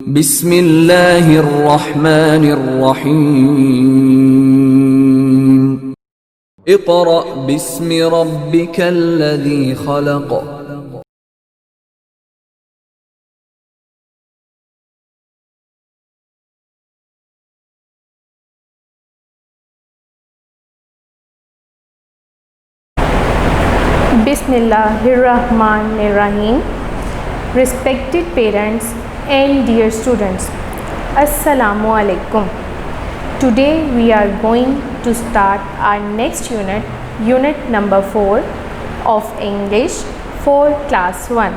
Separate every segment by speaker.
Speaker 1: बिस्मिल्लाहिर्रहमानिर्रहीम। Iqra बिस्मि रब्बिकल्लज़ी खलक़।
Speaker 2: Bismillahirrahmanirrahim. Respected parents and dear students, Assalamu alaikum. Today we are going to start our next unit, unit number 4 of English for class 1,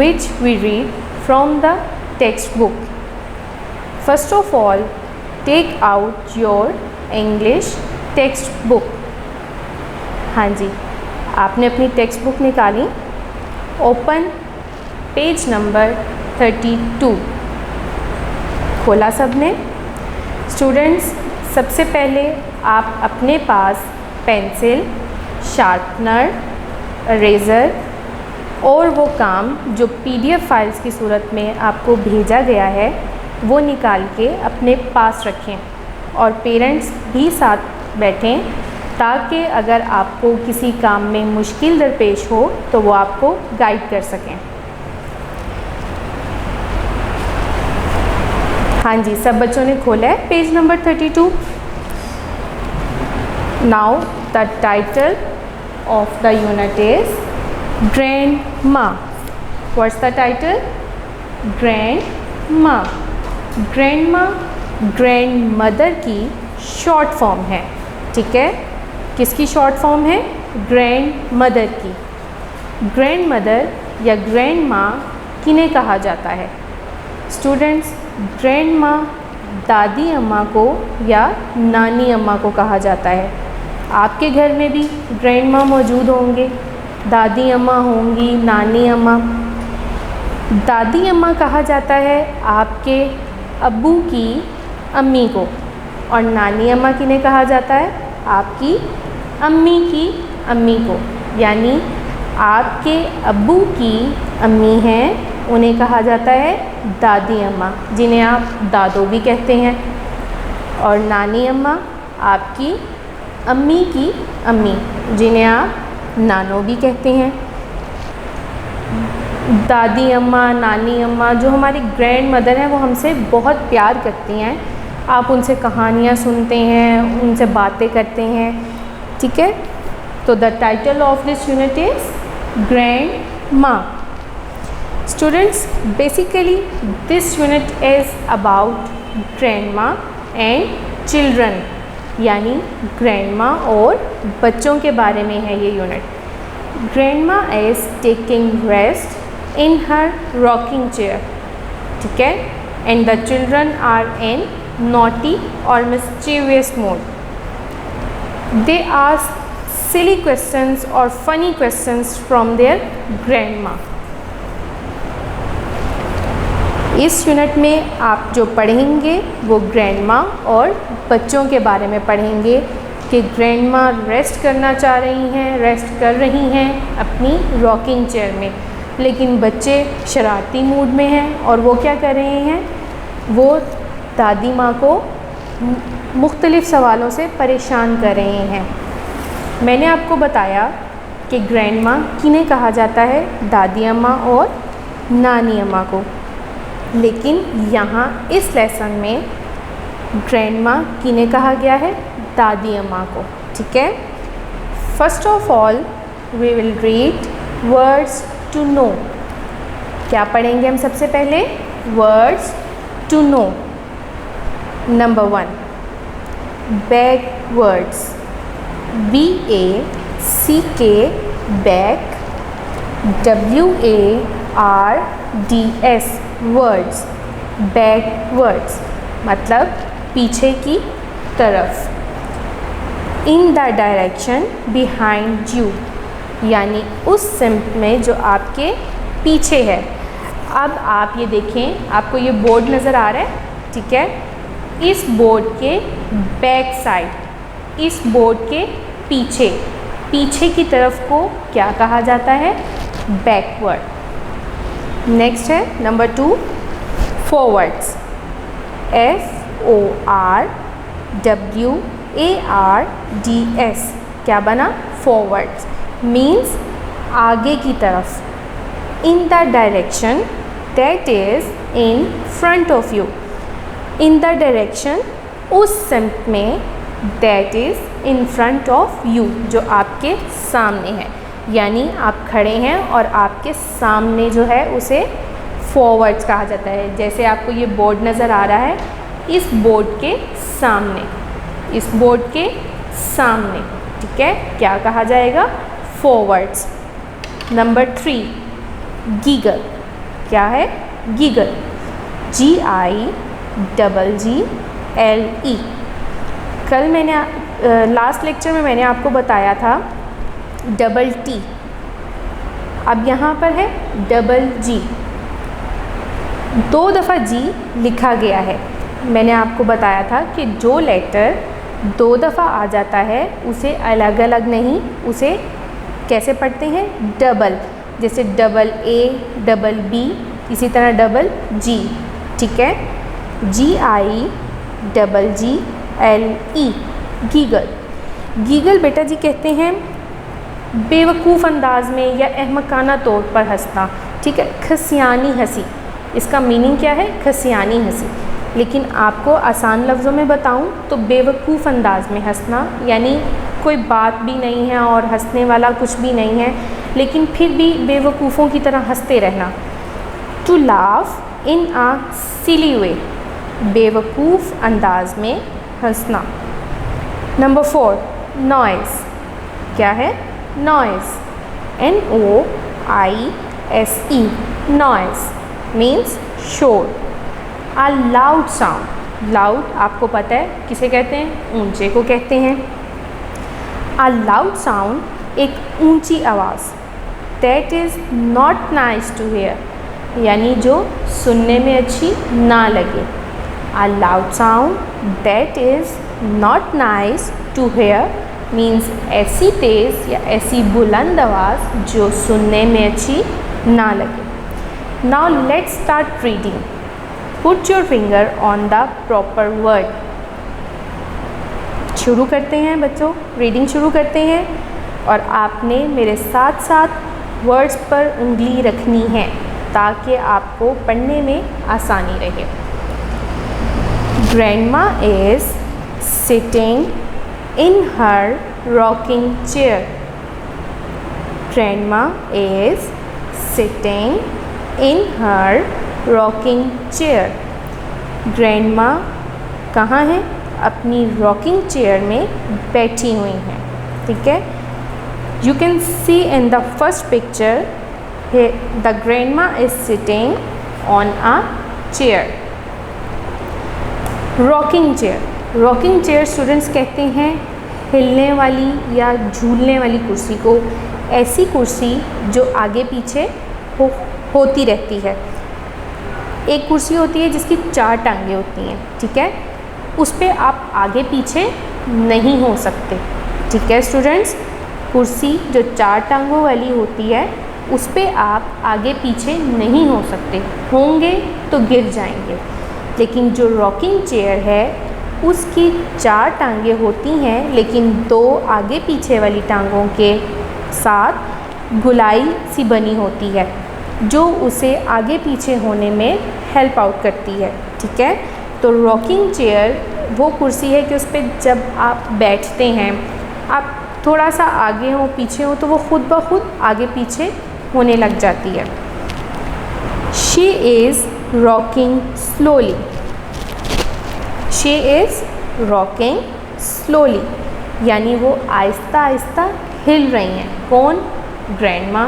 Speaker 2: which we read from the textbook. First of all, take out your English textbook. हाँ जी, आपने अपनी text book निकाली। Open page number 32। खोला सबने? Students, सबसे पहले आप अपने पास पेंसिल, शार्पनर, इरेज़र और वो काम जो PDF फाइल्स की सूरत में आपको भेजा गया है वो निकाल के अपने पास रखें और पेरेंट्स भी साथ बैठें ताकि अगर आपको किसी काम में मुश्किल दरपेश हो तो वो आपको गाइड कर सकें। हाँ जी, सब बच्चों ने खोला है page number 32। Now the title of the unit is grandma. What's the title? Grandma. Grandma grandmother की शॉर्ट फॉर्म है, ठीक है? किसकी शॉर्ट फॉर्म है? ग्रैंडमदर की। ग्रैंडमदर या ग्रैंडमा किन्हें कहा जाता है? स्टूडेंट्स, ग्रैंडमा दादी अम्मा को या नानी अम्मा को कहा जाता है। आपके घर में भी ग्रैंडमा मौजूद होंगे, दादी अम्मा होंगी, नानी अम्मा। दादी अम्मा कहा जाता है आपके अब्बू की अम्मी को, और नानी अम्मा किन्हें कहा जाता है? आपकी अम्मी की अम्मी को। यानी आपके अब्बू की अम्मी हैं, उन्हें कहा जाता है दादी अम्मा, जिन्हें आप दादो भी कहते हैं। और नानी अम्मा आपकी अम्मी की अम्मी, जिन्हें आप नानो भी कहते हैं। दादी अम्मा, नानी अम्मा जो हमारी ग्रैंड मदर हैं वो हमसे बहुत प्यार करती हैं। आप उनसे कहानियाँ सुनते हैं, उनसे बातें करते हैं, ठीक है? तो the title of this unit is grandma. Students, basically this unit is about grandma and children, यानी ग्रैंडमा और बच्चों के बारे में है ये unit. Grandma is taking rest in her rocking chair, ठीक है? And the children are in naughty or mischievous mode. They ask silly questions or funny questions from their grandma. इस यूनिट में आप जो पढ़ेंगे वो ग्रैंडमा और बच्चों के बारे में पढ़ेंगे कि ग्रैंडमा रेस्ट करना चाह रही हैं, रेस्ट कर रही हैं अपनी रॉकिंग चेयर में, लेकिन बच्चे शरारती मूड में हैं और वो क्या कर रहे हैं? वो दादी माँ को मुख्तलिफ़ सवालों से परेशान कर रहे हैं। मैंने आपको बताया कि ग्रैंडमा किन्हें कहा जाता है? दादी अम्मा और नानी अम्मा को। लेकिन यहाँ इस लेसन में ग्रैंडमा किन्हें कहा गया है? दादी अम्मा को, ठीक है? First of all we will read words to know. क्या पढ़ेंगे हम सबसे पहले? Words to know. Number 1, backwards. BACK, back. WARDS, words. Backwards मतलब पीछे की तरफ। In the direction behind you, यानी उस सिम्प में जो आपके पीछे है। अब आप ये देखें, आपको ये बोर्ड नज़र आ रहा है, ठीक है? इस बोर्ड के बैक साइड, इस बोर्ड के पीछे, पीछे की तरफ को क्या कहा जाता है? बैकवर्ड। नेक्स्ट है नंबर 2, forwards. FORWARDS क्या बना? forwards means आगे की तरफ. in the direction that is in front of you. in the direction उस सिम्त में that is in front of you जो आपके सामने है, यानी आप खड़े हैं और आपके सामने जो है उसे फॉरवर्ड्स कहा जाता है. जैसे आपको ये बोर्ड नज़र आ रहा है, इस बोर्ड के सामने, इस बोर्ड के सामने, ठीक है, क्या कहा जाएगा? फॉरवर्ड्स. नंबर 3 गीगल. क्या है? गीगल. GIGGLE. कल मैंने लास्ट लेक्चर में मैंने आपको बताया था डबल T, अब यहाँ पर है डबल G. 2 दफ़ा G लिखा गया है. मैंने आपको बताया था कि जो लेटर 2 दफ़ा आ जाता है उसे अलग अलग नहीं, उसे कैसे पढ़ते हैं? डबल. जैसे डबल A, डबल B, इसी तरह डबल G. ठीक है, GIGGLE गीगल. गीगल बेटा जी कहते हैं बेवकूफ़ अंदाज में या अहमकाना तौर पर हंसना. ठीक है, खसियानी हंसी, इसका मीनिंग क्या है? खसियानी हंसी. लेकिन आपको आसान लफ्ज़ों में बताऊं तो बेवकूफ़ अंदाज में हंसना, यानी कोई बात भी नहीं है और हंसने वाला कुछ भी नहीं है, लेकिन फिर भी बेवकूफ़ों की तरह हंसते रहना. टू लाफ इन आ सिली वे, बेवकूफ़ अंदाज में हंसना. Number 4 noise. क्या है? नॉइज़. NOISE नॉइज़ मीन्स शोर. आ लाउड साउंड. लाउड आपको पता है किसे कहते हैं? ऊंचे को कहते हैं. आ लाउड साउंड एक ऊंची आवाज़. That is not nice to hear, यानी जो सुनने में अच्छी ना लगे. A loud sound that is not nice to hear means ऐसी तेज़ या ऐसी बुलंद आवाज़ जो सुनने में अच्छी ना लगे. Now let's start reading. Put your finger on the proper word. शुरू करते हैं बच्चों, रीडिंग शुरू करते हैं, और आपने मेरे साथ साथ वर्ड्स पर उंगली रखनी है ताकि आपको पढ़ने में आसानी रहे. Grandma is sitting in her rocking chair. Grandma is sitting in her rocking chair. Grandma कहाँ है? अपनी rocking chair में बैठी हुई हैं. ठीक है, you can see in the first picture here the grandma is sitting on a chair. Rocking chair. Rocking chair students कहते हैं हिलने वाली या झूलने वाली कुर्सी को. ऐसी कुर्सी जो आगे पीछे होती रहती है. एक कुर्सी होती है जिसकी 4 टांगें होती हैं. ठीक है, उस पर आप आगे पीछे नहीं हो सकते. ठीक है स्टूडेंट्स, कुर्सी जो 4 टांगों वाली होती है उस पर आप आगे पीछे नहीं हो सकते, होंगे तो गिर जाएंगे. लेकिन जो रॉकिंग चेयर है उसकी 4 टांगें होती हैं, लेकिन 2 आगे पीछे वाली टांगों के साथ गुलाई सी बनी होती है जो उसे आगे पीछे होने में हेल्प आउट करती है. ठीक है, तो रॉकिंग चेयर वो कुर्सी है कि उस पर जब आप बैठते हैं, आप थोड़ा सा आगे हो पीछे हो तो वो खुद ब खुद आगे पीछे होने लग जाती है. She is rocking slowly. She is rocking slowly, यानी वो आहिस्ता आहिस्ता हिल रही हैं. कौन? ग्रैंडमा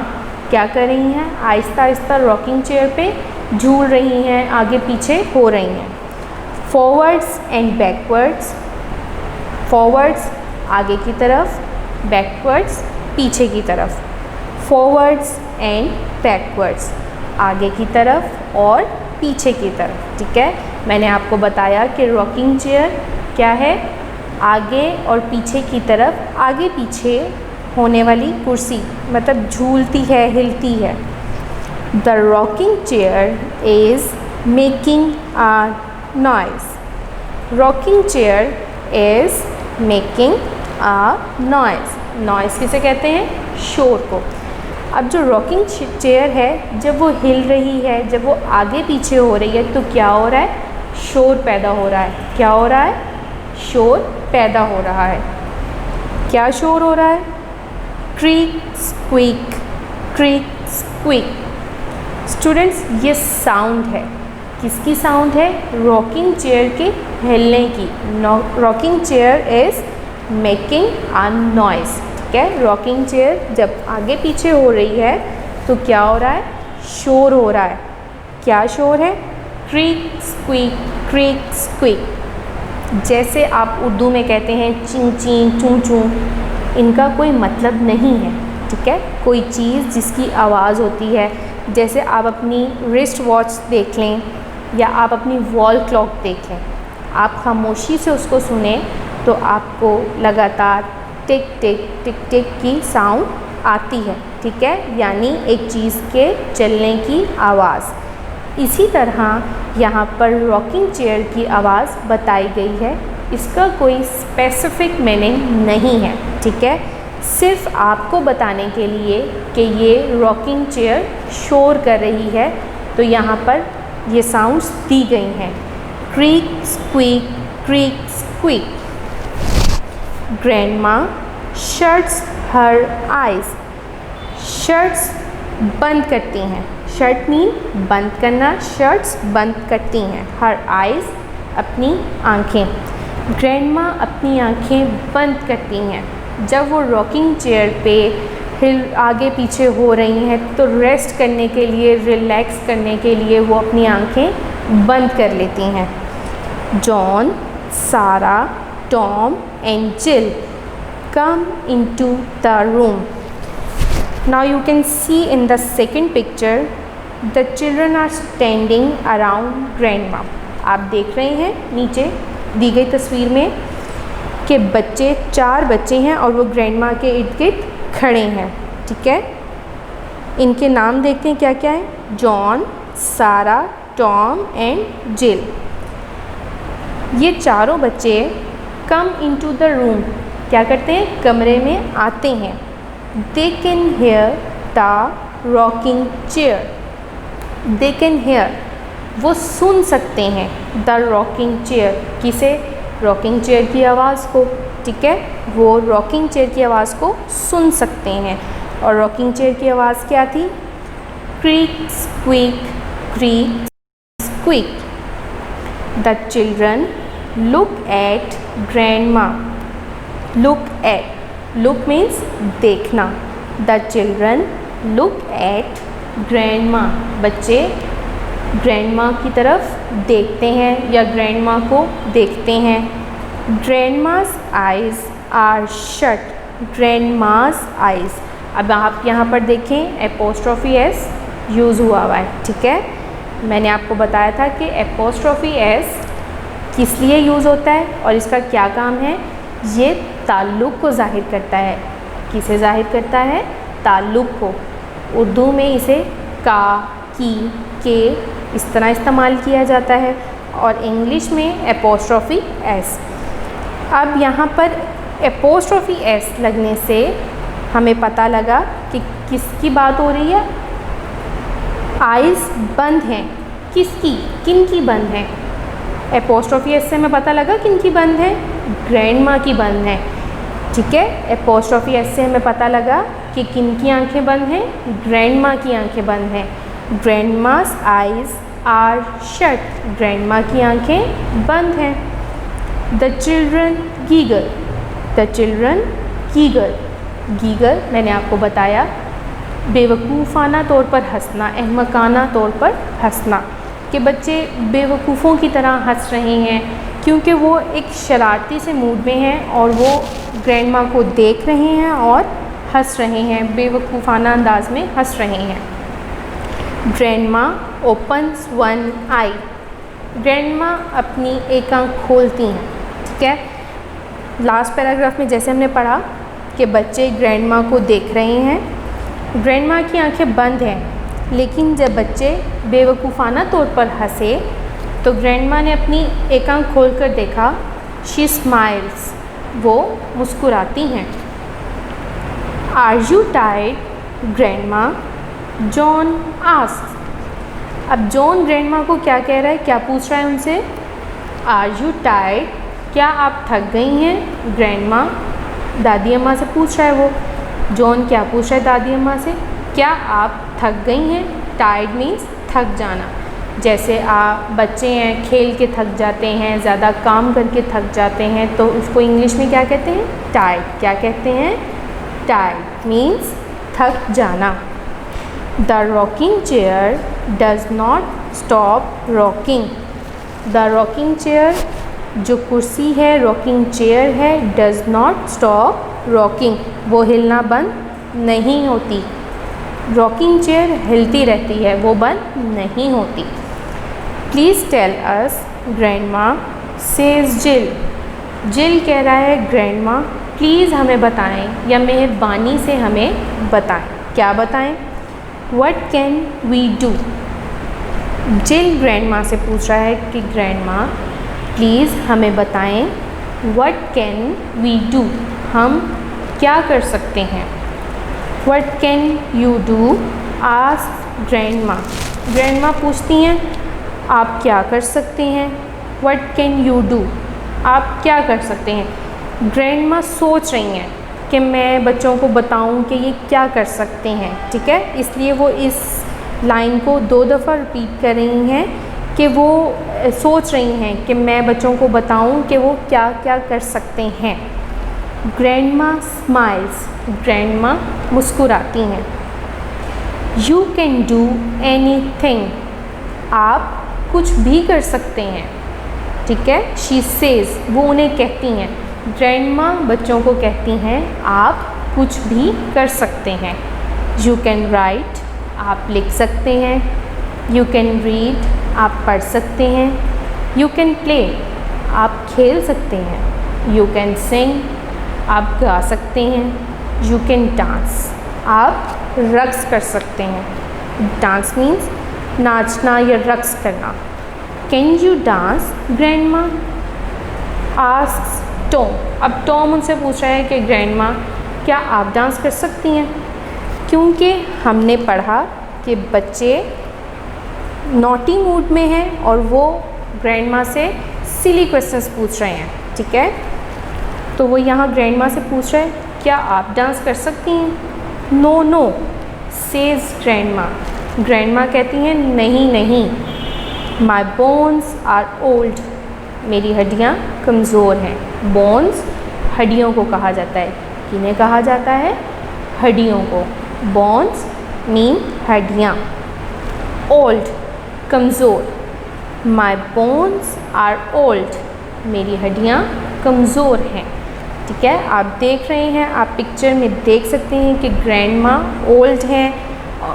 Speaker 2: क्या कर रही हैं? आहिस्ता आहिस्ता रॉकिंग चेयर पे झूल रही हैं, आगे पीछे हो रही हैं. Forwards and backwards. फॉरवर्ड्स आगे की तरफ, बैकवर्ड्स पीछे की तरफ. फॉरवर्ड्स एंड बैकवर्ड्स आगे की तरफ और पीछे की तरफ. ठीक है, मैंने आपको बताया कि रॉकिंग चेयर क्या है? आगे और पीछे की तरफ, आगे पीछे होने वाली कुर्सी, मतलब झूलती है, हिलती है. The rocking chair is making a noise. Rocking chair is making a noise. Noise किसे कहते हैं? शोर को। अब जो रॉकिंग चेयर है जब वो हिल रही है, जब वो आगे पीछे हो रही है तो क्या हो रहा है? शोर पैदा हो रहा है। क्या हो रहा है? शोर पैदा हो रहा है। क्या शोर हो रहा है? Creek squeak, creak squeak. Students, ये साउंड है। किसकी साउंड है? रॉकिंग चेयर के हिलने की। Rocking chair is making a noise. ठीक है, रॉकिंग चेयर जब आगे पीछे हो रही है तो क्या हो रहा है? शोर हो रहा है। क्या शोर है? Creek squeak, creak squeak. जैसे आप उर्दू में कहते हैं चिंग चिंग, चूं चूं, इनका कोई मतलब नहीं है। ठीक है, कोई चीज़ जिसकी आवाज़ होती है, जैसे आप अपनी रिस्ट वॉच देख लें या आप अपनी वॉल क्लॉक देख लें, आप खामोशी से उसको सुने तो आपको लगातार टिक टिक टिक टिक की साउंड आती है। ठीक है, यानी एक चीज़ के चलने की आवाज़। इसी तरह यहाँ पर रॉकिंग चेयर की आवाज़ बताई गई है। इसका कोई स्पेसिफिक मीनिंग नहीं है। ठीक है, सिर्फ आपको बताने के लिए कि ये रॉकिंग चेयर शोर कर रही है तो यहाँ पर ये साउंड्स दी गई हैं। Creek squeak, creak squeak. Grandma shuts हर आइज़। शट्स बंद करती हैं। शट मीन बंद करना, शट्स बंद करती हैं। हर आइज़ अपनी आँखें। ग्रैंडमा अपनी आँखें बंद करती हैं। जब वो रॉकिंग चेयर पे हिल आगे पीछे हो रही हैं तो रेस्ट करने के लिए, रिलैक्स करने के लिए वो अपनी आँखें बंद कर लेती हैं। जॉन, सारा, टॉम एंड जिल come into the room. Now you can see in the second picture the children are standing around grandma. आप देख रहे हैं नीचे दी गई तस्वीर में कि बच्चे, 4 बच्चे हैं और वो ग्रैंडमा के इर्द गिर्द खड़े हैं। ठीक है, इनके नाम देखते हैं क्या क्या है? जॉन, सारा, टॉम एंड जिल। ये चारों बच्चे कम इनटू द रूम, क्या करते हैं? कमरे में आते हैं। They can here the rocking chair. They can hear, वो सुन सकते हैं द रॉकिंग चेयर। किसे? रॉकिंग चेयर की आवाज़ को। ठीक है, वो रॉकिंग चेयर की आवाज़ को सुन सकते हैं। और रॉकिंग चेयर की आवाज़ क्या थी? Creek squeak, creak squeak. The children look at grandma. Look at, look means देखना। The children look at grandma. बच्चे grandma की तरफ देखते हैं या grandma को देखते हैं। Grandma's eyes are shut. Grandma's eyes. अब आप यहाँ पर देखें apostrophe s यूज़ हुआ है। ठीक है, मैंने आपको बताया था कि apostrophe s किस लिए यूज़ होता है और इसका क्या काम है। ये ताल्लुक़ को ज़ाहिर करता है। किसे ज़ाहिर करता है? ताल्लुक़ को। उर्दू में इसे का, की, के इस तरह इस्तेमाल किया जाता है और इंग्लिश में एपोस्ट्रोफी एस। अब यहाँ पर एपोस्ट्रोफी एस लगने से हमें पता लगा कि किसकी बात हो रही है। आइज़ बंद हैं। किसकी? किन की बंद हैं? एपोस्ट्रोफी एस से हमें पता लगा किन की बंद है? ग्रैंडमा की बंद है। ठीक है, एपोस्ट्रोफी एस से हमें पता लगा कि किन की आंखें बंद हैं? ग्रैंडमा की आंखें बंद हैं। Grandma's eyes are shut. Grandma की आंखें बंद हैं। The children giggle. The children giggle. Giggle मैंने आपको बताया बेवकूफ़ाना तौर पर हंसना, अहमकाना तौर पर हंसना, कि बच्चे बेवकूफ़ों की तरह हंस रहे हैं क्योंकि वो एक शरारती से मूड में हैं और वो ग्रैंडमा को देख रहे हैं और हंस रहे हैं, बेवकूफ़ाना अंदाज में हंस रहे हैं। ग्रैंडमा ओपन्स वन आई। ग्रैंडमा अपनी एक आँख खोलती हैं। ठीक है, लास्ट पैराग्राफ में जैसे हमने पढ़ा कि बच्चे ग्रैंडमा को देख रहे हैं, ग्रैंडमा की आंखें बंद हैं लेकिन जब बच्चे बेवकूफ़ाना तौर पर हंसे तो ग्रैंडमा ने अपनी एक आंख खोलकर देखा। शी स्माइल्स, वो मुस्कुराती हैं। Are you tired grandma? John asks. अब जॉन ग्रैंडमा को क्या कह रहा है, क्या पूछ रहा है उनसे? आर यू टायर्ड, क्या आप थक गई हैं ग्रैंडमा? दादी अम्मा से पूछ रहा है वो। जॉन क्या पूछ रहा है दादी अम्मा से? क्या आप थक गई हैं? टायर्ड मीन्स थक जाना। जैसे बच्चे हैं, खेल के थक जाते हैं, ज़्यादा काम करके थक जाते हैं, तो उसको इंग्लिश में क्या कहते हैं? टायर्ड। क्या कहते हैं? टायर्ड मीन्स थक जाना। The rocking chair does not stop rocking. The rocking chair, जो कुर्सी है, रॉकिंग चेयर है, डज नॉट स्टॉप रॉकिंग, वो हिलना बंद नहीं होती। रॉकिंग चेयर हिलती रहती है, वो बंद नहीं होती। Please tell us grandma says Jill. Jill कह रहा है ग्रैंडमा प्लीज़ हमें बताएं या मेहरबानी से हमें बताएं। क्या बताएं? What can we do. Jill grandma से पूछ रहा है कि ग्रैंडमा प्लीज़ हमें बताएं व्हाट कैन वी डू, हम क्या कर सकते हैं। What can you do ask grandma. Grandma पूछती हैं आप क्या कर सकते हैं। व्हाट कैन यू डू, आप क्या कर सकते हैं। ग्रैंडमा सोच रही हैं कि मैं बच्चों को बताऊं कि ये क्या कर सकते हैं, ठीक है। इसलिए वो इस लाइन को 2 दफ़ा रिपीट कर रही हैं कि वो सोच रही हैं कि मैं बच्चों को बताऊं कि वो क्या क्या कर सकते हैं। ग्रैंडमा स्माइल्स, ग्रैंडमा मुस्कुराती हैं। यू कैन डू एनीथिंग, आप कुछ भी कर सकते हैं, ठीक है। शी सेज, वो उन्हें कहती हैं। ग्रैंडमा बच्चों को कहती हैं आप कुछ भी कर सकते हैं। यू कैन राइट, आप लिख सकते हैं। यू कैन रीड, आप पढ़ सकते हैं। यू कैन प्ले, आप खेल सकते हैं। यू कैन सिंग, आप गा सकते हैं। यू कैन डांस, आप रक्स कर सकते हैं। डांस मीन्स नाचना या रक्स करना। Can you dance grandma asks Tom. अब टॉम उनसे पूछ रहा है कि ग्रैंडमा क्या आप डांस कर सकती हैं, क्योंकि हमने पढ़ा कि बच्चे नॉटी मूड में हैं और वो ग्रैंडमा से सिली क्वेश्चंस पूछ रहे हैं, ठीक है। तो वो यहाँ ग्रैंडमा से पूछ रहे हैं क्या आप डांस कर सकती हैं। No no says grandma, grandma कहती हैं नहीं नहीं। माई बोन्स आर ओल्ड, मेरी हड्डियाँ कमज़ोर हैं। बोन्स हड्डियों को कहा जाता है। किन्हें कहा जाता है? हड्डियों को। बोन्स मीन हड्डियाँ। ओल्ड कमज़ोर। माई बोन्स आर ओल्ड, मेरी हड्डियाँ कमज़ोर हैं, ठीक है। आप देख रहे हैं, आप पिक्चर में देख सकते हैं कि ग्रैंडमा ओल्ड हैं,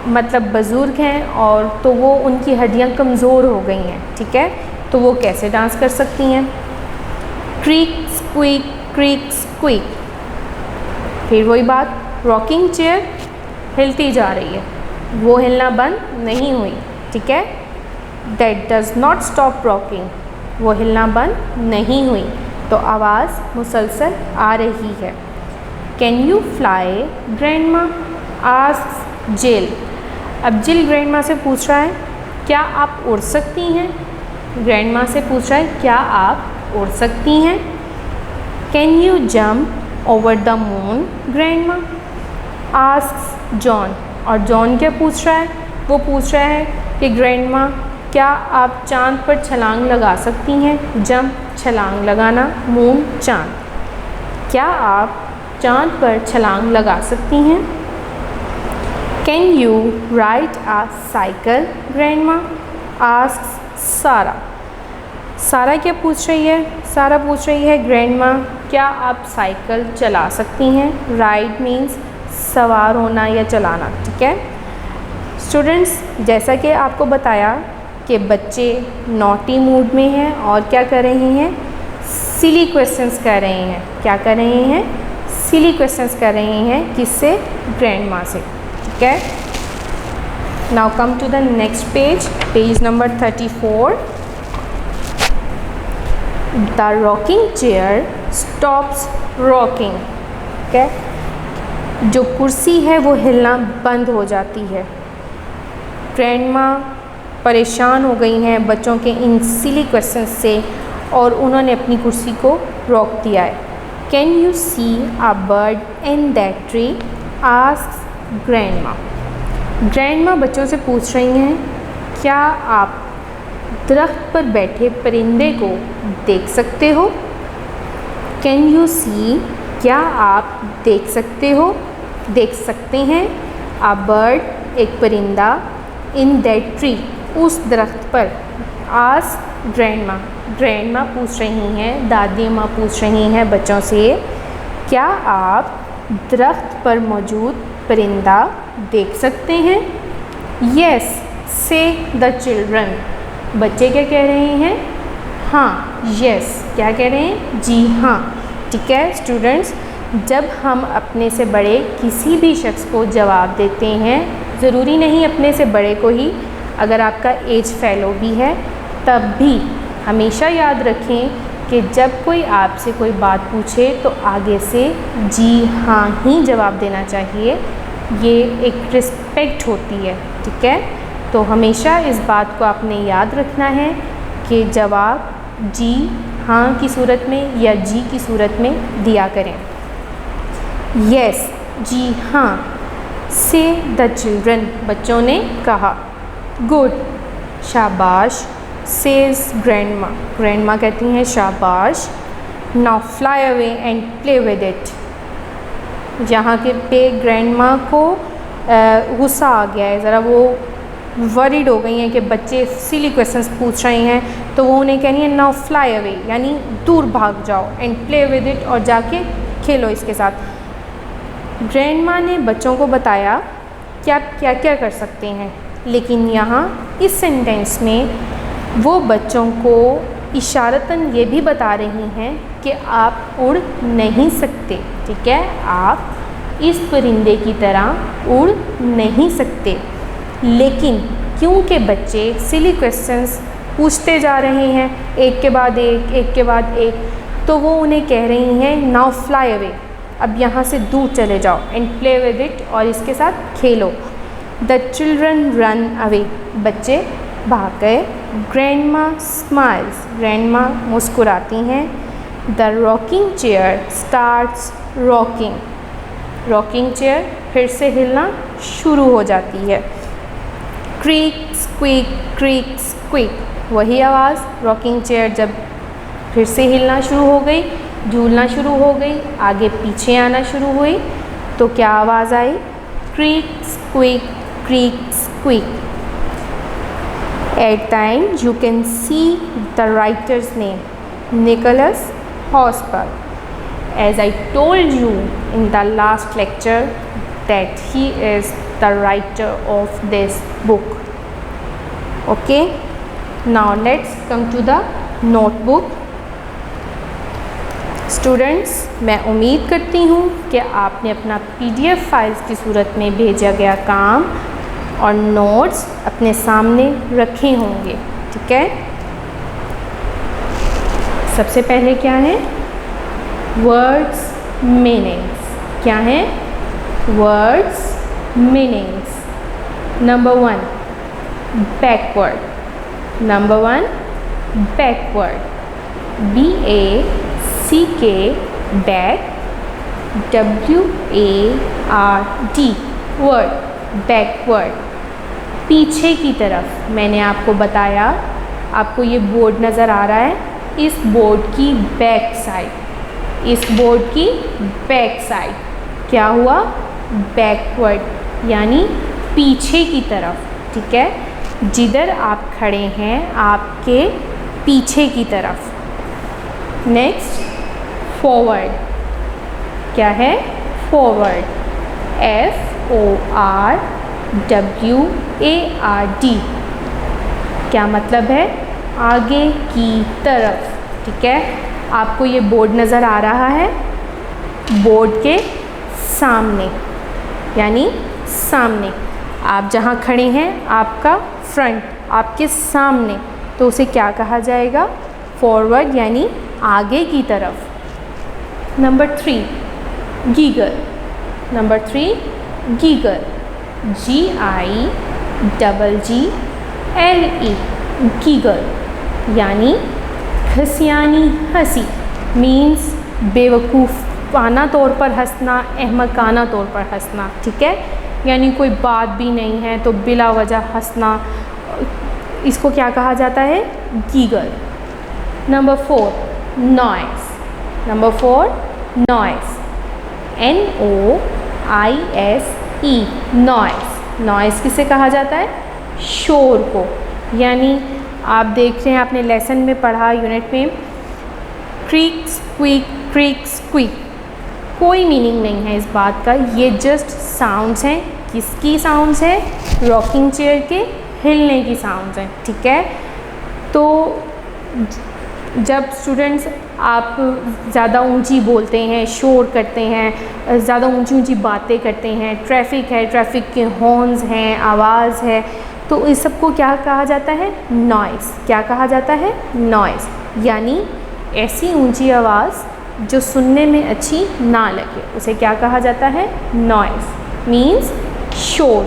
Speaker 2: मतलब बुज़ुर्ग हैं, और तो वो उनकी हड्डियाँ कमज़ोर हो गई हैं, ठीक है। तो वो कैसे डांस कर सकती हैं? Creek squeak, creak squeak. फिर वही बात, रॉकिंग चेयर हिलती जा रही है, वो हिलना बंद नहीं हुई, ठीक है। That does not stop rocking, वो हिलना बंद नहीं हुई, तो आवाज़ मुसलसल आ रही है। Can you fly grandma asks जिल। अब जिल ग्रैंडमा से पूछ रहा है क्या आप उड़ सकती हैं। ग्रैंडमा से पूछ रहा है क्या आप उड़ सकती हैं। Can you jump over the moon grandma asks John. और जॉन क्या पूछ रहा है? वो पूछ रहा है कि ग्रैंडमा क्या आप चाँद पर छलांग लगा सकती हैं। जंप छलांग लगाना, मून चाँद। क्या आप चाँद पर छलांग लगा सकती हैं। Can you ride a cycle grandma asks सारा। सारा क्या पूछ रही है? सारा पूछ रही है ग्रैंडमा क्या आप साइकिल चला सकती हैं। राइड मीन्स सवार होना या चलाना, ठीक है। स्टूडेंट्स, जैसा कि आपको बताया कि बच्चे नॉटी मूड में हैं और क्या कर रहे हैं? सिली क्वेश्चंस कर रहे हैं। क्या कर रहे हैं? सिली क्वेश्चंस कर रहे हैं। किससे? ग्रैंडमा से, ठीक है। Now come to the next page, page number 34. The rocking chair stops rocking. Okay? जो कुर्सी है वो हिलना बंद हो जाती है। ग्रैंडमा परेशान हो गई हैं बच्चों के इन सिली क्वेश्चन से और उन्होंने अपनी कुर्सी को रोक दिया है। Can you see a bird in that tree? Asks grandma. Grandma बच्चों से पूछ रही हैं, क्या आप दरख्त पर बैठे परिंदे को देख सकते हो? कैन यू सी, क्या आप देख सकते हो, देख सकते हैं? अ बर्ड, एक परिंदा, इन दैट ट्री, उस दरख्त पर। आस्क ग्रैंडमा, ग्रैंडमा पूछ रही हैं, दादी माँ पूछ रही हैं बच्चों से, क्या आप दरख्त पर मौजूद परिंदा देख सकते हैं? यस से द चिल्ड्रन, बच्चे क्या कह रहे हैं? हाँ, यस, क्या कह रहे हैं? जी हाँ। ठीक है स्टूडेंट्स, जब हम अपने से बड़े किसी भी शख्स को जवाब देते हैं, ज़रूरी नहीं अपने से बड़े को ही, अगर आपका एज फेलो भी है तब भी हमेशा याद रखें कि जब कोई आपसे कोई बात पूछे तो आगे से जी हाँ ही जवाब देना चाहिए। ये एक रिस्पेक्ट होती है। ठीक है, तो हमेशा इस बात को आपने याद रखना है कि जवाब जी हाँ की सूरत में या जी की सूरत में दिया करें। यस, जी हाँ, से द चिल्ड्रन, बच्चों ने कहा। गुड, शाबाश, सेज ग्रैंडमा, ग्रैंडमा कहती हैं शाबाश। Now fly away and play with it. यहाँ के पे ग्रैंडमा को गुस्सा आ गया है, ज़रा वो वरीड हो गई हैं कि बच्चे सिली क्वेश्चंस पूछ रहे हैं, तो वो उन्हें कहनी है नाउ फ्लाई अवे, यानी दूर भाग जाओ, एंड प्ले विद इट, और जाके खेलो इसके साथ। ग्रैंडमा ने बच्चों को बताया कि आप क्या क्या कर सकते हैं, लेकिन यहाँ इस सेंटेंस में वो बच्चों को इशारतन ये भी बता रही हैं कि आप उड़ नहीं सकते। ठीक है, आप इस परिंदे की तरह उड़ नहीं सकते। लेकिन क्योंकि बच्चे सिली क्वेश्चंस पूछते जा रहे हैं एक के बाद एक के बाद एक, तो वो उन्हें कह रही हैं नाउ फ्लाई अवे, अब यहाँ से दूर चले जाओ, एंड प्ले विद इट, और इसके साथ खेलो। द चिल्ड्रन रन अवे, बच्चे भाग गए। ग्रैंडमा स्माइल्स, ग्रैंडमा मुस्कुराती हैं। The rocking chair starts rocking, rocking chair फिर से हिलना शुरू हो जाती है। क्रीक स्क्वीक, क्रीक स्क्वीक, वही आवाज़। रॉकिंग चेयर जब फिर से हिलना शुरू हो गई, झूलना शुरू हो गई, आगे पीछे आना शुरू हुई, तो क्या आवाज़ आई? Creak squeak, creak squeak. At the end you can see the writer's name, Nicholas Horsburgh. As I told you in the last lecture that he is the writer of this book. Okay, now let's come to the notebook. Students, मैं उम्मीद करती हूँ कि आपने अपना PDF files की सूरत में भेजा गया काम और नोट्स अपने सामने रखे होंगे। ठीक है, सबसे पहले क्या है? Words meanings. क्या है? Words meanings. Number 1 backward, number 1 backward, BACK, back, WARD, ward, backward, पीछे की तरफ। मैंने आपको बताया, आपको ये बोर्ड नज़र आ रहा है, इस बोर्ड की बैक साइड, इस बोर्ड की बैक साइड क्या हुआ? बैकवर्ड, यानी पीछे की तरफ। ठीक है, जिधर आप खड़े हैं आपके पीछे की तरफ। नेक्स्ट फॉरवर्ड, क्या है? फॉरवर्ड, FORWARD, क्या मतलब है? आगे की तरफ। ठीक है, आपको ये बोर्ड नज़र आ रहा है, बोर्ड के सामने, यानी सामने। आप जहाँ खड़े हैं आपका फ्रंट, आपके सामने, तो उसे क्या कहा जाएगा? फॉरवर्ड यानी आगे की तरफ। Number 3 giggle. Number 3 giggle, GIGGLE, गीगल यानी घसियानी हंसी, मीन्स बेवकूफ़ाना तौर पर हंसना, अहमकाना तौर पर हंसना, ठीक है। यानी कोई बात भी नहीं है तो बिला वजह हंसना, इसको क्या कहा जाता है? Giggle. Number 4 noise. Number 4 noise, NOISE, noise. Noise किसे कहा जाता है? शोर को। यानी आप देख रहे हैं, आपने लेसन में पढ़ा, यूनिट में, क्रीक स्क्वीक, क्रीक स्क्वीक, कोई मीनिंग नहीं है इस बात का, ये जस्ट साउंड्स हैं। किसकी साउंड्स है? रॉकिंग चेयर के हिलने की साउंड्स हैं, ठीक है। तो जब स्टूडेंट्स आप ज़्यादा ऊंची बोलते हैं, शोर करते हैं, ज़्यादा ऊंची ऊंची बातें करते हैं, ट्रैफिक है, ट्रैफिक के हॉर्न्स हैं, आवाज़ है, तो इस सब को क्या कहा जाता है? नॉइस। क्या कहा जाता है? नॉइस। यानी ऐसी ऊंची आवाज़ जो सुनने में अच्छी ना लगे, उसे क्या कहा जाता है? नॉइस, मीन्स शोर।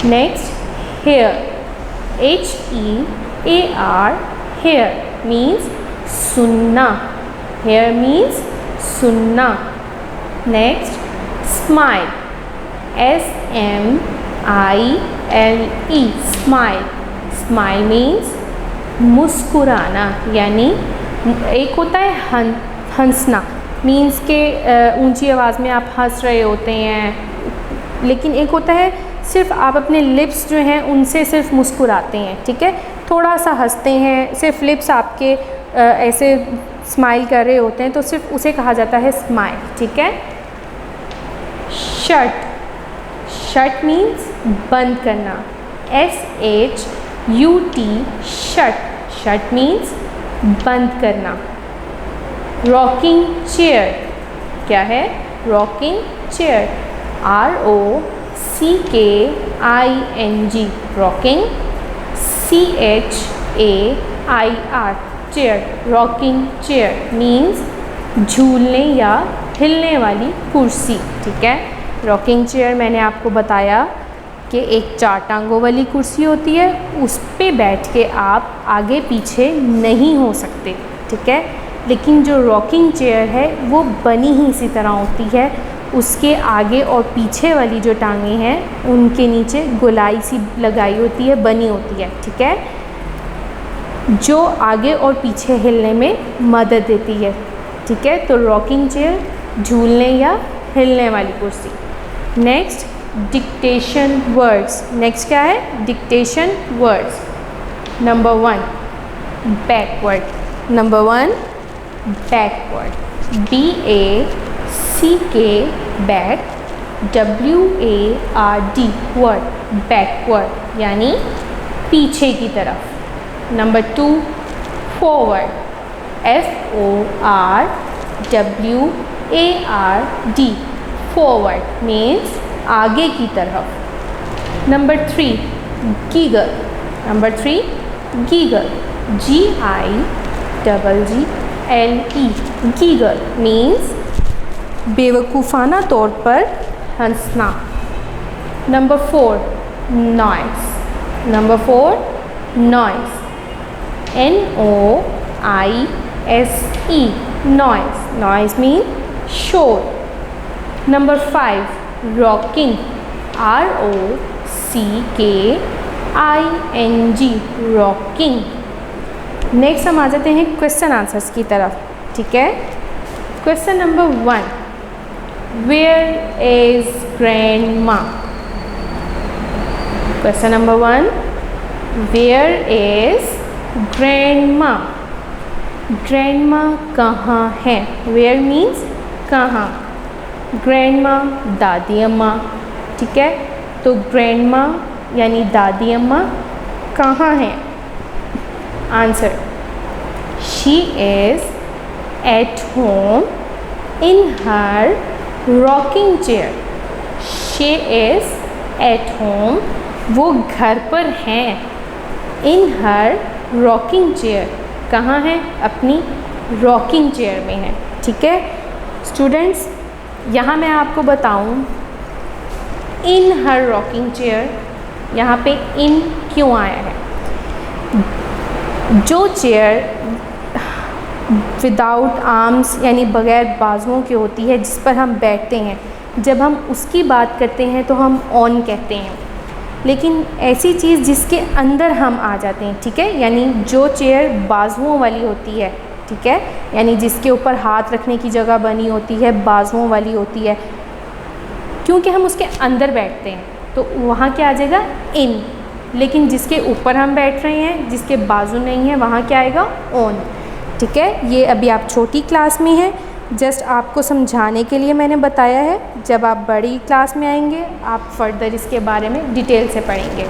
Speaker 2: Next hear, HEAR, hear means सुनना। हेयर मीन्स सुनना। Next smile, SMILE, smile. Smile means मुस्कुराना, यानी एक होता है हंसना, मीन्स के ऊंची आवाज़ में आप हंस रहे होते हैं, लेकिन एक होता है सिर्फ आप अपने लिप्स जो हैं उनसे सिर्फ मुस्कुराते हैं, ठीक है, थोड़ा सा हंसते हैं, सिर्फ लिप्स आपके ऐसे स्माइल कर रहे होते हैं, तो सिर्फ उसे कहा जाता है स्माइल, ठीक है। शट, शट मीन्स बंद करना, SHUT, शट। शट मीन्स बंद करना। रॉकिंग चेयर, क्या है? Rocking chair, ROCKING, rocking, CHAIR, chair. Rocking chair means झूलने या हिलने वाली कुर्सी, ठीक है। रॉकिंग चेयर मैंने आपको बताया कि एक 4 टांगों वाली कुर्सी होती है, उस पे बैठ के आप आगे पीछे नहीं हो सकते, ठीक है। लेकिन जो रॉकिंग चेयर है वो बनी ही इसी तरह होती है, उसके आगे और पीछे वाली जो टांगें हैं उनके नीचे गोलाई सी लगाई होती है, बनी होती है, ठीक है, जो आगे और पीछे हिलने में मदद देती है, ठीक है। तो रॉकिंग चेयर, झूलने या हिलने वाली कुर्सी। Next dictation words. नेक्स्ट क्या है? Dictation words. Number 1 backward. Number 1 backward, BACK, back, WARD, ward, backward यानी पीछे की तरफ। Number 2 forward, FORWARD, forward means आगे की तरफ। Number 3 giggle. Number 3 giggle, GIGGLE, giggle means बेवकूफ़ाना तौर पर हंसना। Number 4 noise. Number 4 noise, NOISE, noise. Noise mean शोर। Number 5 rocking, ROCKING, rocking. Next हम आ जाते हैं क्वेश्चन आंसर्स की तरफ, ठीक है। Question number 1 where is grandma. Question number 1 where is grandma. Grandma कहाँ है? वेयर मीन्स कहाँ, ग्रैंडमा दादी अम्मा, ठीक है। तो ग्रैंडमा यानी दादी अम्मा कहाँ है? Answer, she is at home in her rocking chair. She is at home, वो घर पर हैं। इन हर रॉकिंग चेयर, कहाँ है? अपनी रॉकिंग चेयर में है। ठीक है स्टूडेंट्स, यहाँ मैं आपको बताऊँ इन हर रॉकिंग चेयर, यहाँ पे इन क्यों आया है? जो चेयर विदाउट आर्म्स यानी बग़ैर बाजुओं की होती है, जिस पर हम बैठते हैं, जब हम उसकी बात करते हैं तो हम ऑन कहते हैं। लेकिन ऐसी चीज़ जिसके अंदर हम आ जाते हैं, ठीक है, यानी जो चेयर बाजुओं वाली होती है, ठीक है, यानी जिसके ऊपर हाथ रखने की जगह बनी होती है, बाजुओं वाली होती है, क्योंकि हम उसके अंदर बैठते हैं तो वहाँ क्या आ जाएगा? इन। लेकिन जिसके ऊपर हम बैठ रहे हैं, जिसके बाजू नहीं है, वहाँ क्या आएगा? ऑन। ठीक है, ये अभी आप छोटी क्लास में हैं, जस्ट आपको समझाने के लिए मैंने बताया है। जब आप बड़ी क्लास में आएंगे आप फर्दर इसके बारे में डिटेल से पढ़ेंगे।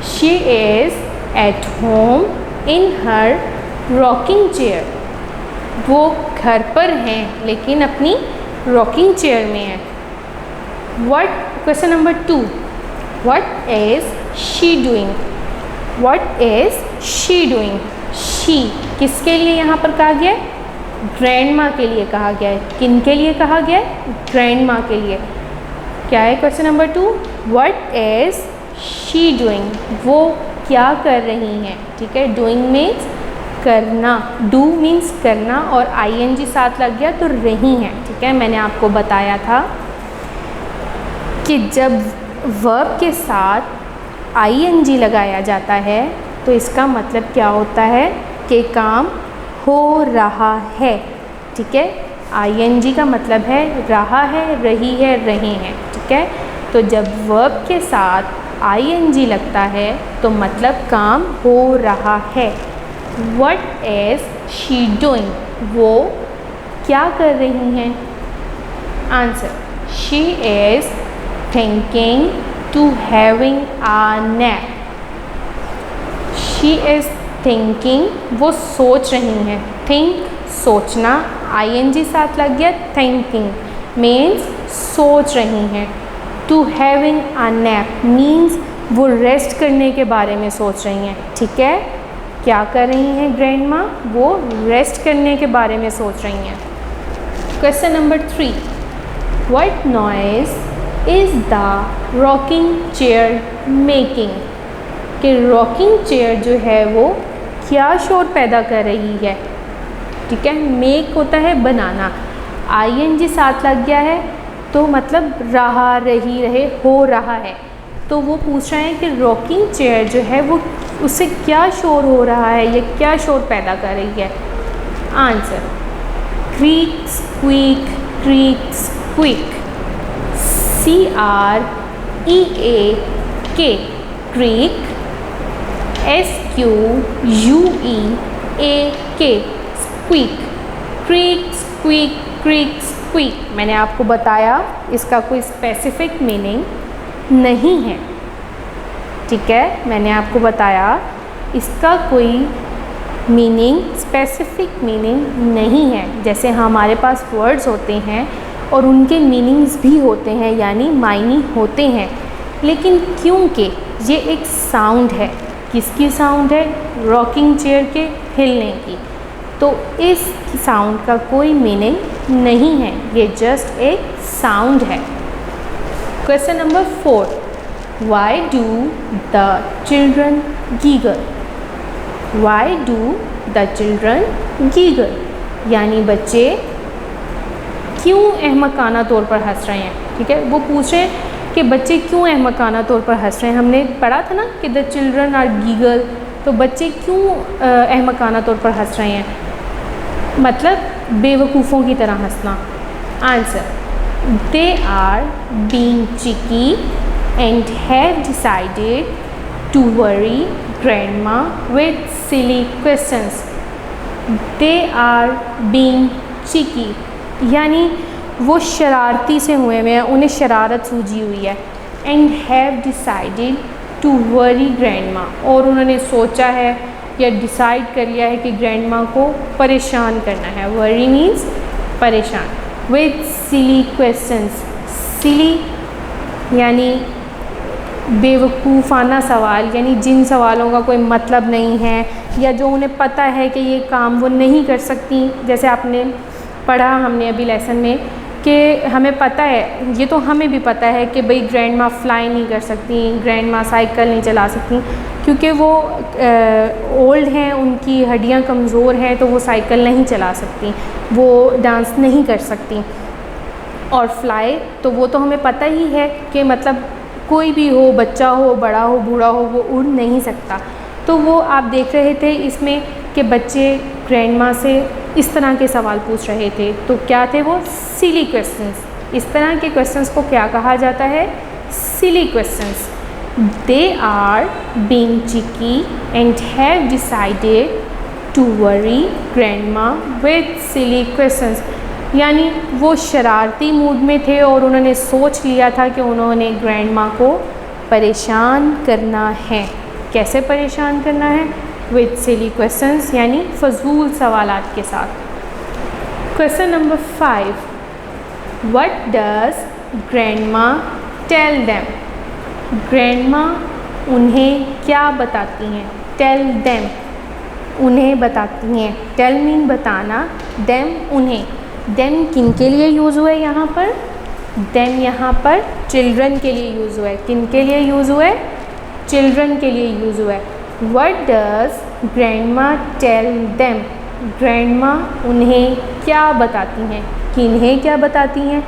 Speaker 2: She is at home in her rocking chair, वो घर पर हैं लेकिन अपनी रॉकिंग चेयर में है। What, question number 2, what is she doing? What is she doing? She किसके लिए यहाँ पर कहा गया है? ग्रैंडमा के लिए कहा गया है। किन के लिए कहा गया है? ग्रैंडमा के लिए। क्या है question number 2? What is she doing? वो क्या कर रही हैं? ठीक है, doing means करना, do means करना और ing साथ लग गया तो रही हैं। ठीक है, मैंने आपको बताया था कि जब वर्ब के साथ ing लगाया जाता है तो इसका मतलब क्या होता है कि काम हो रहा है। ठीक है, ing का मतलब है रहा है, रही है, रहे हैं। ठीक है, तो जब वर्ब के साथ ing लगता है तो मतलब काम हो रहा है। What is she doing? वो क्या कर रही हैं? Answer, she is thinking to having a nap. She is thinking, वो सोच रही हैं। think सोचना, ing साथ लग गया, thinking means सोच रही हैं। to having a nap means वो रेस्ट करने के बारे में सोच रही हैं। ठीक है, क्या कर रही हैं ग्रैंडमा? वो रेस्ट करने के बारे में सोच रही हैं। Question number 3, what noise is the rocking chair making? कि रॉकिंग चेयर जो है वो क्या शोर पैदा कर रही है? ठीक है, मेक होता है बनाना, ing साथ लग गया है तो मतलब रहा, रही, रहे, हो रहा है। तो वो पूछ रहे हैं कि रॉकिंग चेयर जो है वो उससे क्या शोर हो रहा है, या क्या शोर पैदा कर रही है? Answer, creek squeak, creak squeak, CREAK, creek, SQUEAK, squeak, creak squeak, creak squeak. मैंने आपको बताया इसका कोई स्पेसिफिक मीनिंग नहीं है। ठीक है, मैंने आपको बताया इसका कोई मीनिंग, स्पेसिफिक मीनिंग नहीं है। जैसे हमारे पास वर्ड्स होते हैं और उनके मीनिंग्स भी होते हैं, यानी मायने होते हैं, लेकिन क्योंकि ये एक साउंड है, किसकी साउंड है? रॉकिंग चेयर के हिलने की, तो इस साउंड का कोई मीनिंग नहीं है, ये जस्ट एक साउंड है। Question number 4, why do the children giggle? Why do the children giggle, यानी बच्चे क्यों अहमकाना तौर पर हंस रहे हैं। ठीक है, वो पूछ रहे हैं कि बच्चे क्यों अहमकाना तौर पर हंस रहे हैं। हमने पढ़ा था ना कि द चिल्ड्रन आर गीगल, तो बच्चे क्यों अहमकाना तौर पर हंस रहे हैं? मतलब बेवकूफ़ों की तरह हंसना। Answer, they are being cheeky and have decided to worry grandma with silly questions. They are being cheeky यानी वो शरारती से हुए हैं, उन्हें शरारत सूझी हुई है। And have decided to worry grandma, और उन्होंने सोचा है या डिसाइड कर लिया है कि ग्रैंडमा को परेशान करना है। वरी मीन्स परेशान। विद सिली क्वेश्चंस, सिली यानी बेवकूफ़ाना सवाल, यानी जिन सवालों का कोई मतलब नहीं है या जो उन्हें पता है कि ये काम वो नहीं कर सकती। जैसे आपने पढ़ा हमने अभी लेसन में कि हमें पता है, ये तो हमें भी पता है कि भाई ग्रैंड माँ फ्लाई नहीं कर सकती, ग्रैंड माँ साइकिल नहीं चला सकती, क्योंकि वो ओल्ड हैं, उनकी हड्डियाँ कमज़ोर हैं, तो वो साइकिल नहीं चला सकती, वो डांस नहीं कर सकती। और फ्लाई तो वो तो हमें पता ही है कि मतलब कोई भी हो, बच्चा हो, बड़ा हो, बूढ़ा हो, वो उड़ नहीं सकता। तो वो आप देख रहे थे इसमें कि बच्चे ग्रैंड माँ से इस तरह के सवाल पूछ रहे थे। तो क्या थे वो? Silly questions. इस तरह के क्वेश्चंस को क्या कहा जाता है? Silly questions. They are being cheeky and have decided to worry grandma with silly questions. यानी वो शरारती मूड में थे और उन्होंने सोच लिया था कि उन्होंने ग्रैंड माँ को परेशान करना है। कैसे परेशान करना है? विद सिली क्वेश्चंस, यानी फजूल सवालात के साथ। Question number 5, what does grand माँ टेल देम? ग्रैंड माँ उन्हें क्या बताती हैं? टेल देम, उन्हें बताती हैं। टेल मीन बताना, देम उन्हें। देम किन के लिए यूज़ हुआ है यहाँ पर? देम यहाँ पर चिल्ड्रन के लिए यूज़ हुआ है। किन के लिए यूज़ हुआ है? चिल्ड्रन के लिए यूज़ हुआ है। What does grandma tell them? Grandma उन्हें क्या बताती हैं? किन्हें क्या बताती हैं?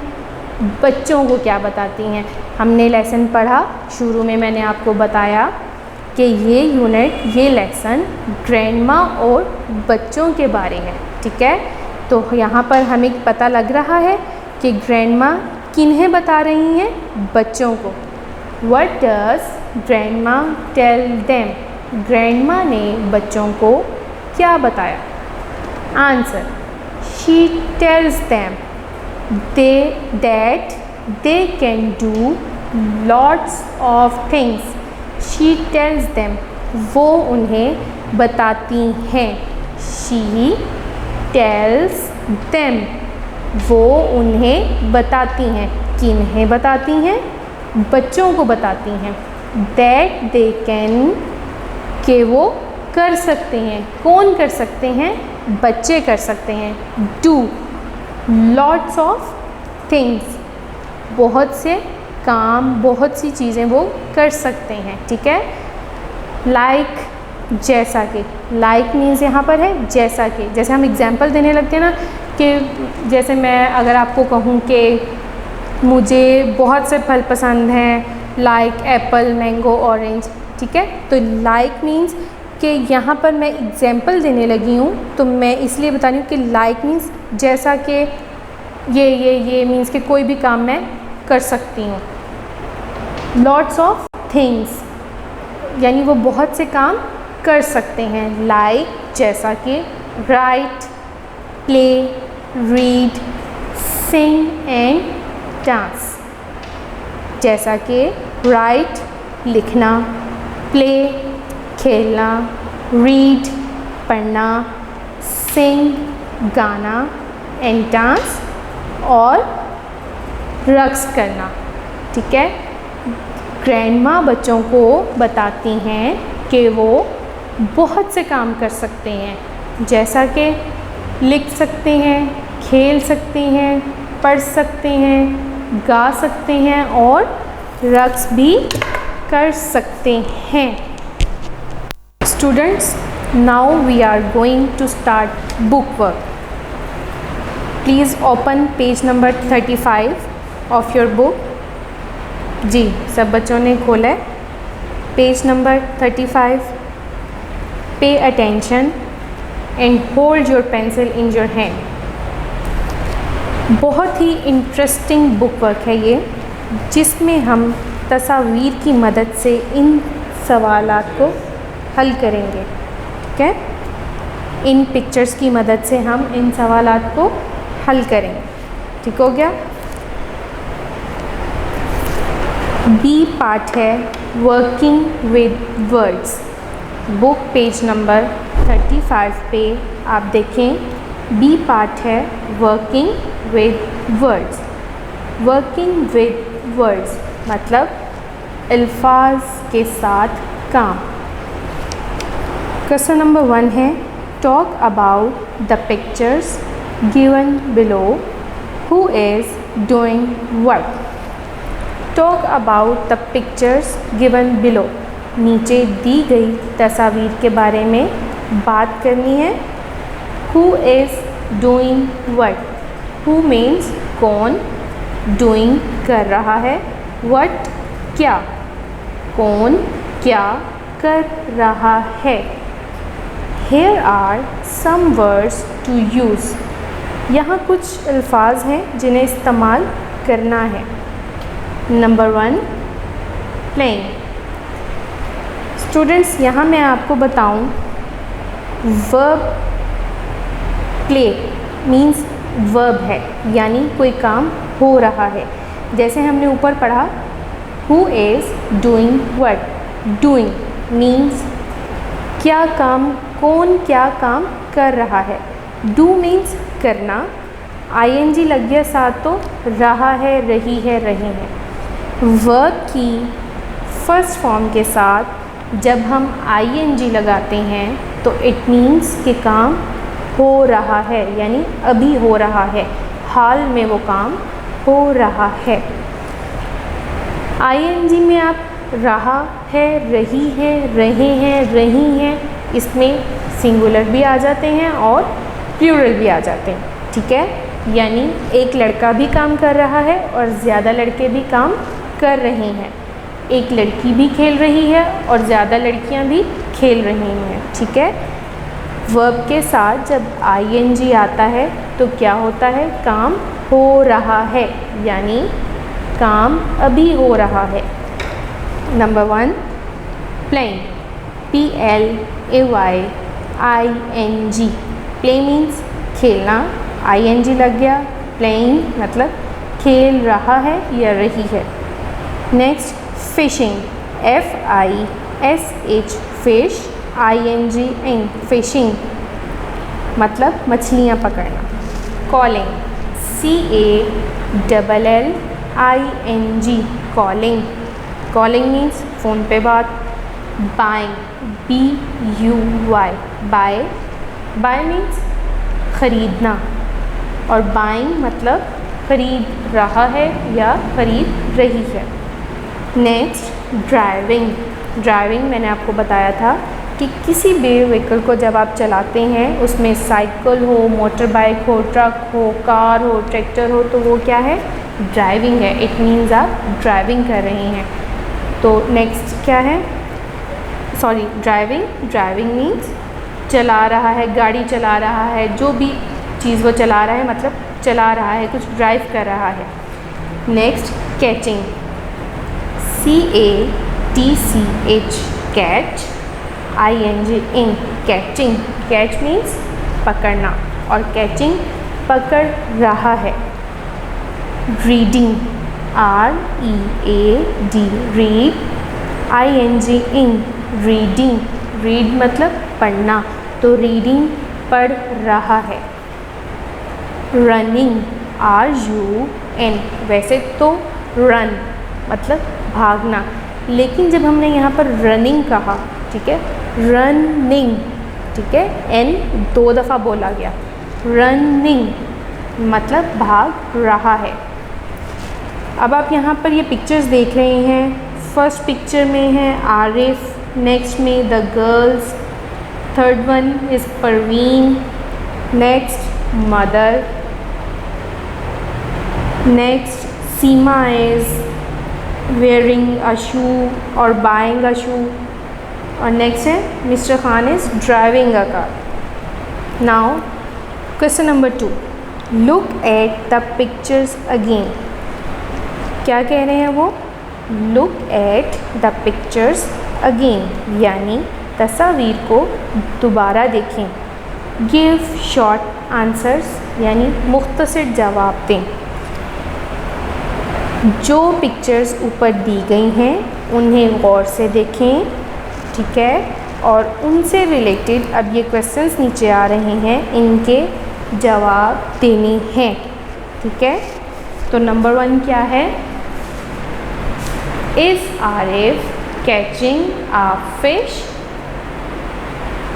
Speaker 2: बच्चों को क्या बताती हैं? हमने लेसन पढ़ा, शुरू में मैंने आपको बताया कि ये यूनिट, ये लेसन ग्रैंडमा और बच्चों के बारे है। ठीक है, तो यहाँ पर हमें पता लग रहा है कि ग्रैंडमा किन्हें बता रही हैं? बच्चों को। What does grandma tell them? Grandma ने बच्चों को क्या बताया? Answer, she tells them that they can do lots of things. She tells them, वो उन्हें बताती हैं। शी टेल्स देम, वो उन्हें बताती हैं। किन्हें बताती हैं? बच्चों को बताती हैं। दैट दे कैन, कि वो कर सकते हैं। कौन कर सकते हैं? बच्चे कर सकते हैं। डू लॉट्स ऑफ थिंग्स, बहुत से काम, बहुत सी चीज़ें वो कर सकते हैं। ठीक है, लाइक, जैसा कि। लाइक मीन्स यहाँ पर है जैसा कि। जैसे हम एग्जाम्पल देने लगते हैं ना, कि जैसे मैं अगर आपको कहूँ कि मुझे बहुत से फल पसंद हैं, लाइक एप्पल, मैंगो, ऑरेंज। ठीक है, तो लाइक मीन्स कि यहाँ पर मैं एग्जाम्पल देने लगी हूँ, तो मैं इसलिए बता रही हूँ कि लाइक मीन्स जैसा कि ये मीन्स कि कोई भी काम मैं कर सकती हूँ। लॉट्स ऑफ थिंग्स, यानी वो बहुत से काम कर सकते हैं। लाइक जैसा कि, right, play, read, sing and dance. जैसा कि राइट लिखना, प्ले खेलना, रीड पढ़ना, सिंग गाना, एंड डांस और रक्स करना। ठीक है, ग्रैंडमा बच्चों को बताती हैं कि वो बहुत से काम कर सकते हैं, जैसा कि लिख सकते हैं, खेल सकते हैं, पढ़ सकते हैं, गा सकते हैं और रक्स भी कर सकते हैं। Students, now we are going to start book work. Please open page number 35 of your book. जी, सब बच्चों ने खोला है page number 35। Pay attention and hold your pencil in your hand. बहुत ही इंटरेस्टिंग बुक वर्क है ये, जिसमें हम तस्वीर की मदद से इन सवालात को हल करेंगे। ठीक है, इन पिक्चर्स की मदद से हम इन सवालात को हल करेंगे। ठीक हो गया। बी पार्ट है working with words. Book page number 35 पे आप देखें, बी पार्ट है working with words. Working with words मतलब अल्फाज के साथ काम। क्वेश्चन नंबर 1 है, talk about the pictures given below, who is doing what. Talk about the pictures given below, नीचे दी गई तस्वीर के बारे में बात करनी है। Who is doing what, who means कौन, डूइंग कर रहा है, व्हाट क्या, कौन क्या कर रहा है। Here are some words to use, यहाँ कुछ अल्फाज हैं जिन्हें इस्तेमाल करना है। Number 1, playing. स्टूडेंट्स, यहाँ मैं आपको बताऊँ, वर्ब प्ले मीन्स वर्ब है, यानी कोई काम हो रहा है। जैसे हमने ऊपर पढ़ा, who is doing what, doing means क्या काम, कौन क्या काम कर रहा है। डू मीन्स करना, आईएनजी लग गया साथ तो रहा है, रही है, रहे हैं। वर्ब की फर्स्ट फॉर्म के साथ जब हम आईएनजी लगाते हैं तो इट मीन्स कि काम हो रहा है, यानी अभी हो रहा है, हाल में वो काम हो रहा है। आईएनजी में आप रहा है, रही है, रहे हैं, रही हैं, इसमें सिंगुलर भी आ जाते हैं और प्लूरल भी आ जाते हैं। ठीक है, यानी एक लड़का भी काम कर रहा है और ज़्यादा लड़के भी काम कर रहे हैं। एक लड़की भी खेल रही है और ज़्यादा लड़कियां भी खेल रही हैं। ठीक है, वर्ब के साथ जब आईएनजी आता है तो क्या होता है, काम हो रहा है, यानी काम अभी हो रहा है। Number 1, playing, PLAYING। Play means खेलना, आईएनजी लग गया, प्लेइंग मतलब खेल रहा है या रही है। Next, fishing, FISH, fish, INGING, fishing मतलब मछलियाँ पकड़ना। Calling, CALLING, calling, calling means phone पे बात। Buying, BUY, buy, buy means ख़रीदना, और बाइंग मतलब ख़रीद रहा है या ख़रीद रही है। Next, driving. ड्राइविंग मैंने आपको बताया था कि किसी भी व्हीकल को जब आप चलाते हैं, उसमें साइकिल हो, मोटर बाइक हो, ट्रक हो, कार हो, ट्रैक्टर हो, तो वो क्या है, ड्राइविंग है। इट मीन्स आप ड्राइविंग कर रहे हैं। तो नेक्स्ट क्या है, सॉरी, ड्राइविंग, ड्राइविंग मीन्स चला रहा है, गाड़ी चला रहा है, जो भी चीज़ वो चला रहा है मतलब चला रहा है, कुछ ड्राइव कर रहा है। Next, catching, CATCH, catch, ING, catching, catch means पकड़ना और कैचिंग पकड़ रहा है। Reading, READ, read, ING, reading, read मतलब पढ़ना, तो रीडिंग पढ़ रहा है। रनिंग, RUN, वैसे तो रन मतलब भागना, लेकिन जब हमने यहाँ पर रनिंग कहा, ठीक है, रनिंग, ठीक है, N 2 दफ़ा बोला गया, रनिंग मतलब भाग रहा है। अब आप यहाँ पर ये पिक्चर्स देख रहे हैं। फर्स्ट पिक्चर में है आरिफ, नेक्स्ट में the girls, third one is Parveen, next mother, next Seema is wearing a shoe और बाइंग अ शू, और नेक्स्ट है Mister Khan is driving a car. Now question number 2, look at the pictures again. क्या कह रहे हैं वो, look at the pictures again, यानी तस्वीर को दोबारा देखें। गिव शॉर्ट आंसर्स, यानी मुख्तसर जवाब दें। जो पिक्चर्स ऊपर दी गई हैं उन्हें गौर से देखें, ठीक है, और उनसे रिलेटेड अब ये क्वेश्चंस नीचे आ रहे हैं, इनके जवाब देने हैं। ठीक है, तो नंबर 1 क्या है, Is Arif catching a fish?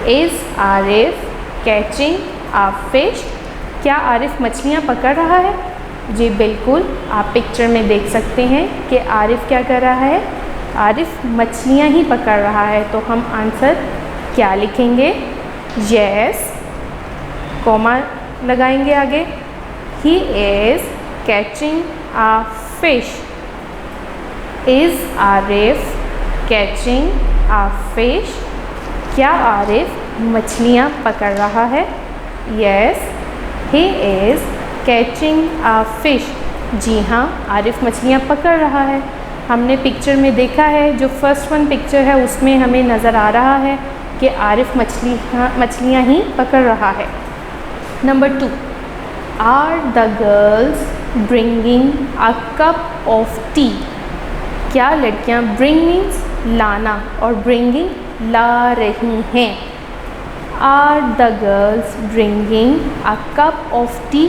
Speaker 2: Is Arif catching a fish? क्या आरिफ मछलियाँ पकड़ रहा है? जी बिल्कुल, आप पिक्चर में देख सकते हैं कि आरिफ क्या कर रहा है, आरिफ मछलियाँ ही पकड़ रहा है। तो हम आंसर क्या लिखेंगे? यस, कॉमा लगाएंगे आगे। He is catching a fish. Is Arif catching a fish? क्या आरिफ मछलियाँ पकड़ रहा है? Yes, he is catching a fish. जी हाँ, आरिफ मछलियाँ पकड़ रहा है। हमने पिक्चर में देखा है, जो फर्स्ट वन पिक्चर है उसमें हमें नज़र आ रहा है कि आरिफ मछलियाँ ही पकड़ रहा है। Number 2, are the girls bringing a cup of tea? क्या लड़कियाँ, ब्रिंग मीन्स लाना और ब्रिंगिंग ला रही हैं। Are the girls bringing a cup of tea?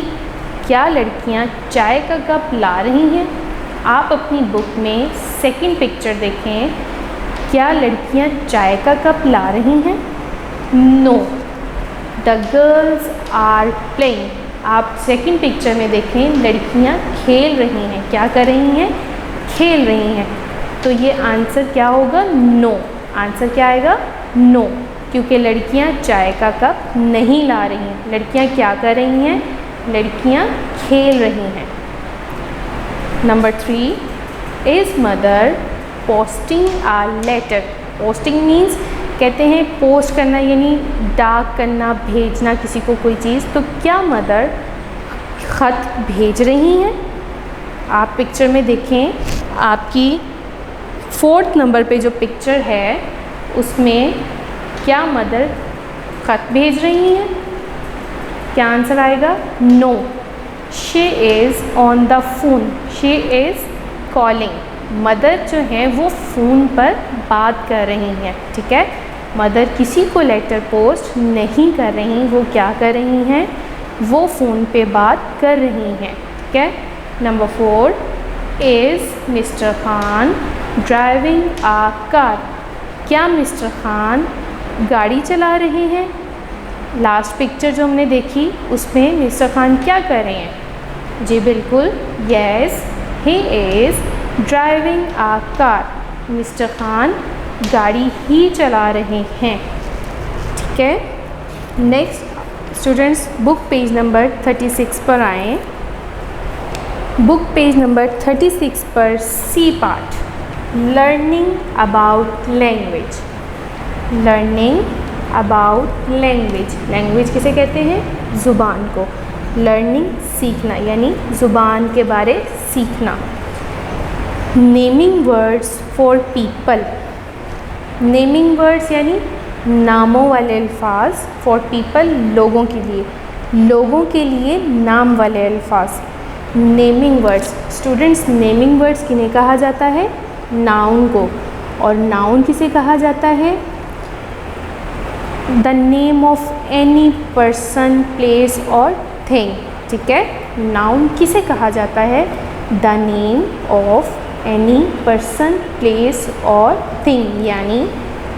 Speaker 2: क्या लड़कियाँ चाय का कप ला रही हैं? आप अपनी बुक में सेकंड पिक्चर देखें, क्या लड़कियाँ चाय का कप ला रही हैं? No, the girls are playing. आप सेकंड पिक्चर में देखें, लड़कियाँ खेल रही हैं। क्या कर रही हैं? खेल रही हैं। तो ये आंसर क्या होगा? नो। आंसर क्या आएगा? नो, क्योंकि लड़कियाँ चाय का कप नहीं ला रही हैं। लड़कियाँ क्या कर रही हैं? लड़कियाँ खेल रही हैं। Number 3, is mother posting a letter? Posting means कहते हैं पोस्ट करना, यानी डाक करना, भेजना किसी को कोई चीज़। तो क्या मदर ख़त भेज रही हैं? आप पिक्चर में देखें, आपकी 4th नंबर पे जो पिक्चर है उसमें क्या मदर ख़त भेज रही हैं? क्या आंसर आएगा? No, she is on the phone. She is calling. Mother जो है वो फ़ोन पर बात कर रही हैं। ठीक है, मदर किसी को लेटर पोस्ट नहीं कर रही, वो क्या कर रही हैं? वो फ़ोन पे बात कर रही हैं। ठीक है। Number 4, is mister Khan driving a car? क्या मिस्टर खान गाड़ी चला रहे हैं? लास्ट पिक्चर जो हमने देखी उसमें मिस्टर खान क्या कर रहे हैं? जी बिल्कुल, yes, he is driving a car. Mister Khan गाड़ी ही चला रहे हैं। ठीक है। Next students, book page number 36 पर आएँ। बुक पेज नंबर 36 पर C part, learning about language. Learning about language. Language किसे कहते हैं? ज़ुबान को। लर्निंग सीखना, यानी ज़ुबान के बारे सीखना। Naming words for people. Naming words यानी नामों वाले अल्फाज, फॉर पीपल लोगों के लिए, लोगों के लिए नाम वाले अल्फाज। Naming words. Students, naming words किन्हें कहा जाता है? नाउन को। और नाउन किसे कहा जाता है? The name of any person, place और थिंग। ठीक है, नाउन किसे कहा जाता है? The name of any person, place और थिंग, यानी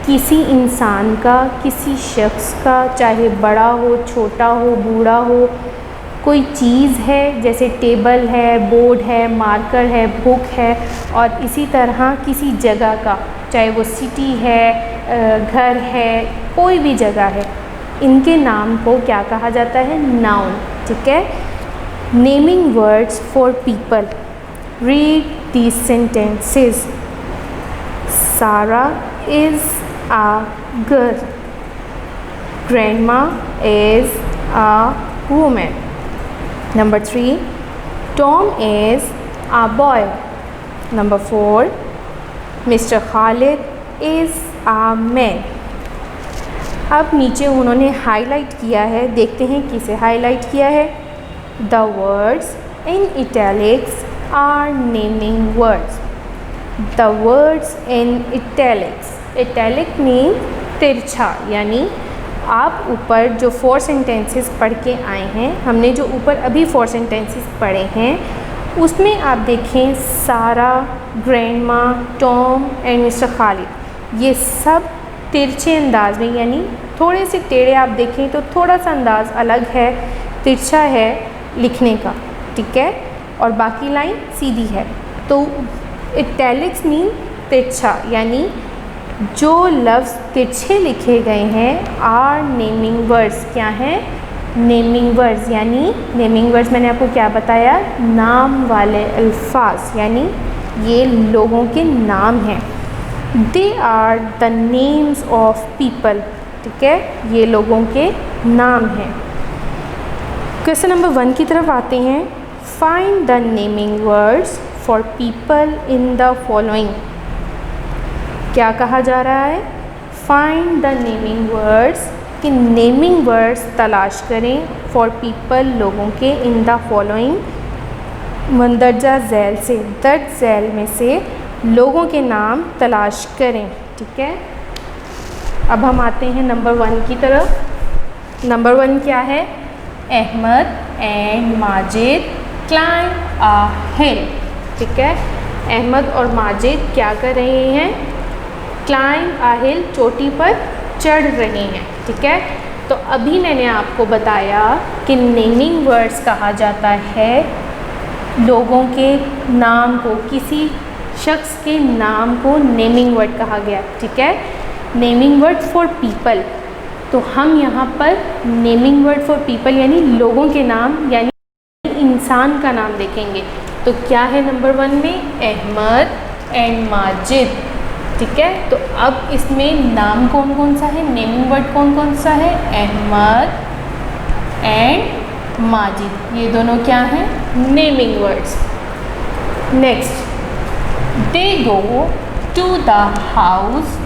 Speaker 2: किसी इंसान का, किसी शख्स का, चाहे बड़ा हो, छोटा हो, बूढ़ा हो, कोई चीज़ है जैसे टेबल है, बोर्ड है, मार्कर है, बुक है, और इसी तरह किसी जगह का, चाहे वो सिटी है, घर है, कोई भी जगह है, इनके नाम को क्या कहा जाता है? नाउन। ठीक है। Naming words for people. Read these sentences. सारा is a girl. Grandma is a woman. Number 3, Tom is a boy. Number 4, Mr. Khalid is a man. अब नीचे उन्होंने हाईलाइट किया है, देखते हैं किसे हाईलाइट किया है। The words in italics are naming words. The words in italics. Italic mean तिरछा, यानी आप ऊपर जो 4 सेंटेंसेस पढ़ के आए हैं, हमने जो ऊपर अभी 4 सेंटेंसेस पढ़े हैं उसमें आप देखें सारा, grandma, Tom and mister Khalid. ये सब तिरछे अंदाज में, यानी थोड़े से टेढ़े आप देखें तो थोड़ा सा अंदाज़ अलग है, तिरछा है लिखने का, ठीक है, और बाकी लाइन सीधी है। तो इटैलिक्स मीन तिरछा, यानी जो लफ्ज़ तिरछे लिखे गए हैं आर नेमिंग वर्ड्स। क्या हैं? Naming words. यानी नेमिंग वर्ड्स मैंने आपको क्या बताया? नाम वाले अल्फाज, यानी ये लोगों के नाम हैं। They are the names of people, ठीक है, ये लोगों के नाम हैं। क्वेश्चन नंबर 1 की तरफ आते हैं। Find the naming words for people in the following. क्या कहा जा रहा है? फाइंड द नेमिंग वर्ड्स, कि नेमिंग वर्ड्स तलाश करें फॉर पीपल, लोगों के, इन द फॉलोइंग, मंदरजा झैल से, दर्ज झैल में से लोगों के नाम तलाश करें, ठीक है। अब हम आते हैं नंबर 1 की तरफ। नंबर 1 क्या है? Ahmed and Majid climb a hill, ठीक है। अहमद और माजिद क्या कर रहे हैं? क्लाइंब अ हिल, चोटी पर चढ़ रहे हैं, ठीक है। तो अभी मैंने आपको बताया कि नेमिंग वर्ड्स कहा जाता है लोगों के नाम को, किसी शख्स के नाम को नेमिंग वर्ड कहा गया, ठीक है। नेमिंग वर्ड फॉर पीपल, तो हम यहाँ पर नेमिंग वर्ड फॉर पीपल यानी लोगों के नाम, यानी इंसान का नाम देखेंगे। तो क्या है नंबर 1 में? अहमद एंड माजिद, ठीक है। तो अब इसमें नाम कौन कौन सा है, नेमिंग वर्ड कौन कौन सा है? अहमद एंड माजिद, ये दोनों क्या हैं? Naming words. Next, they go to the house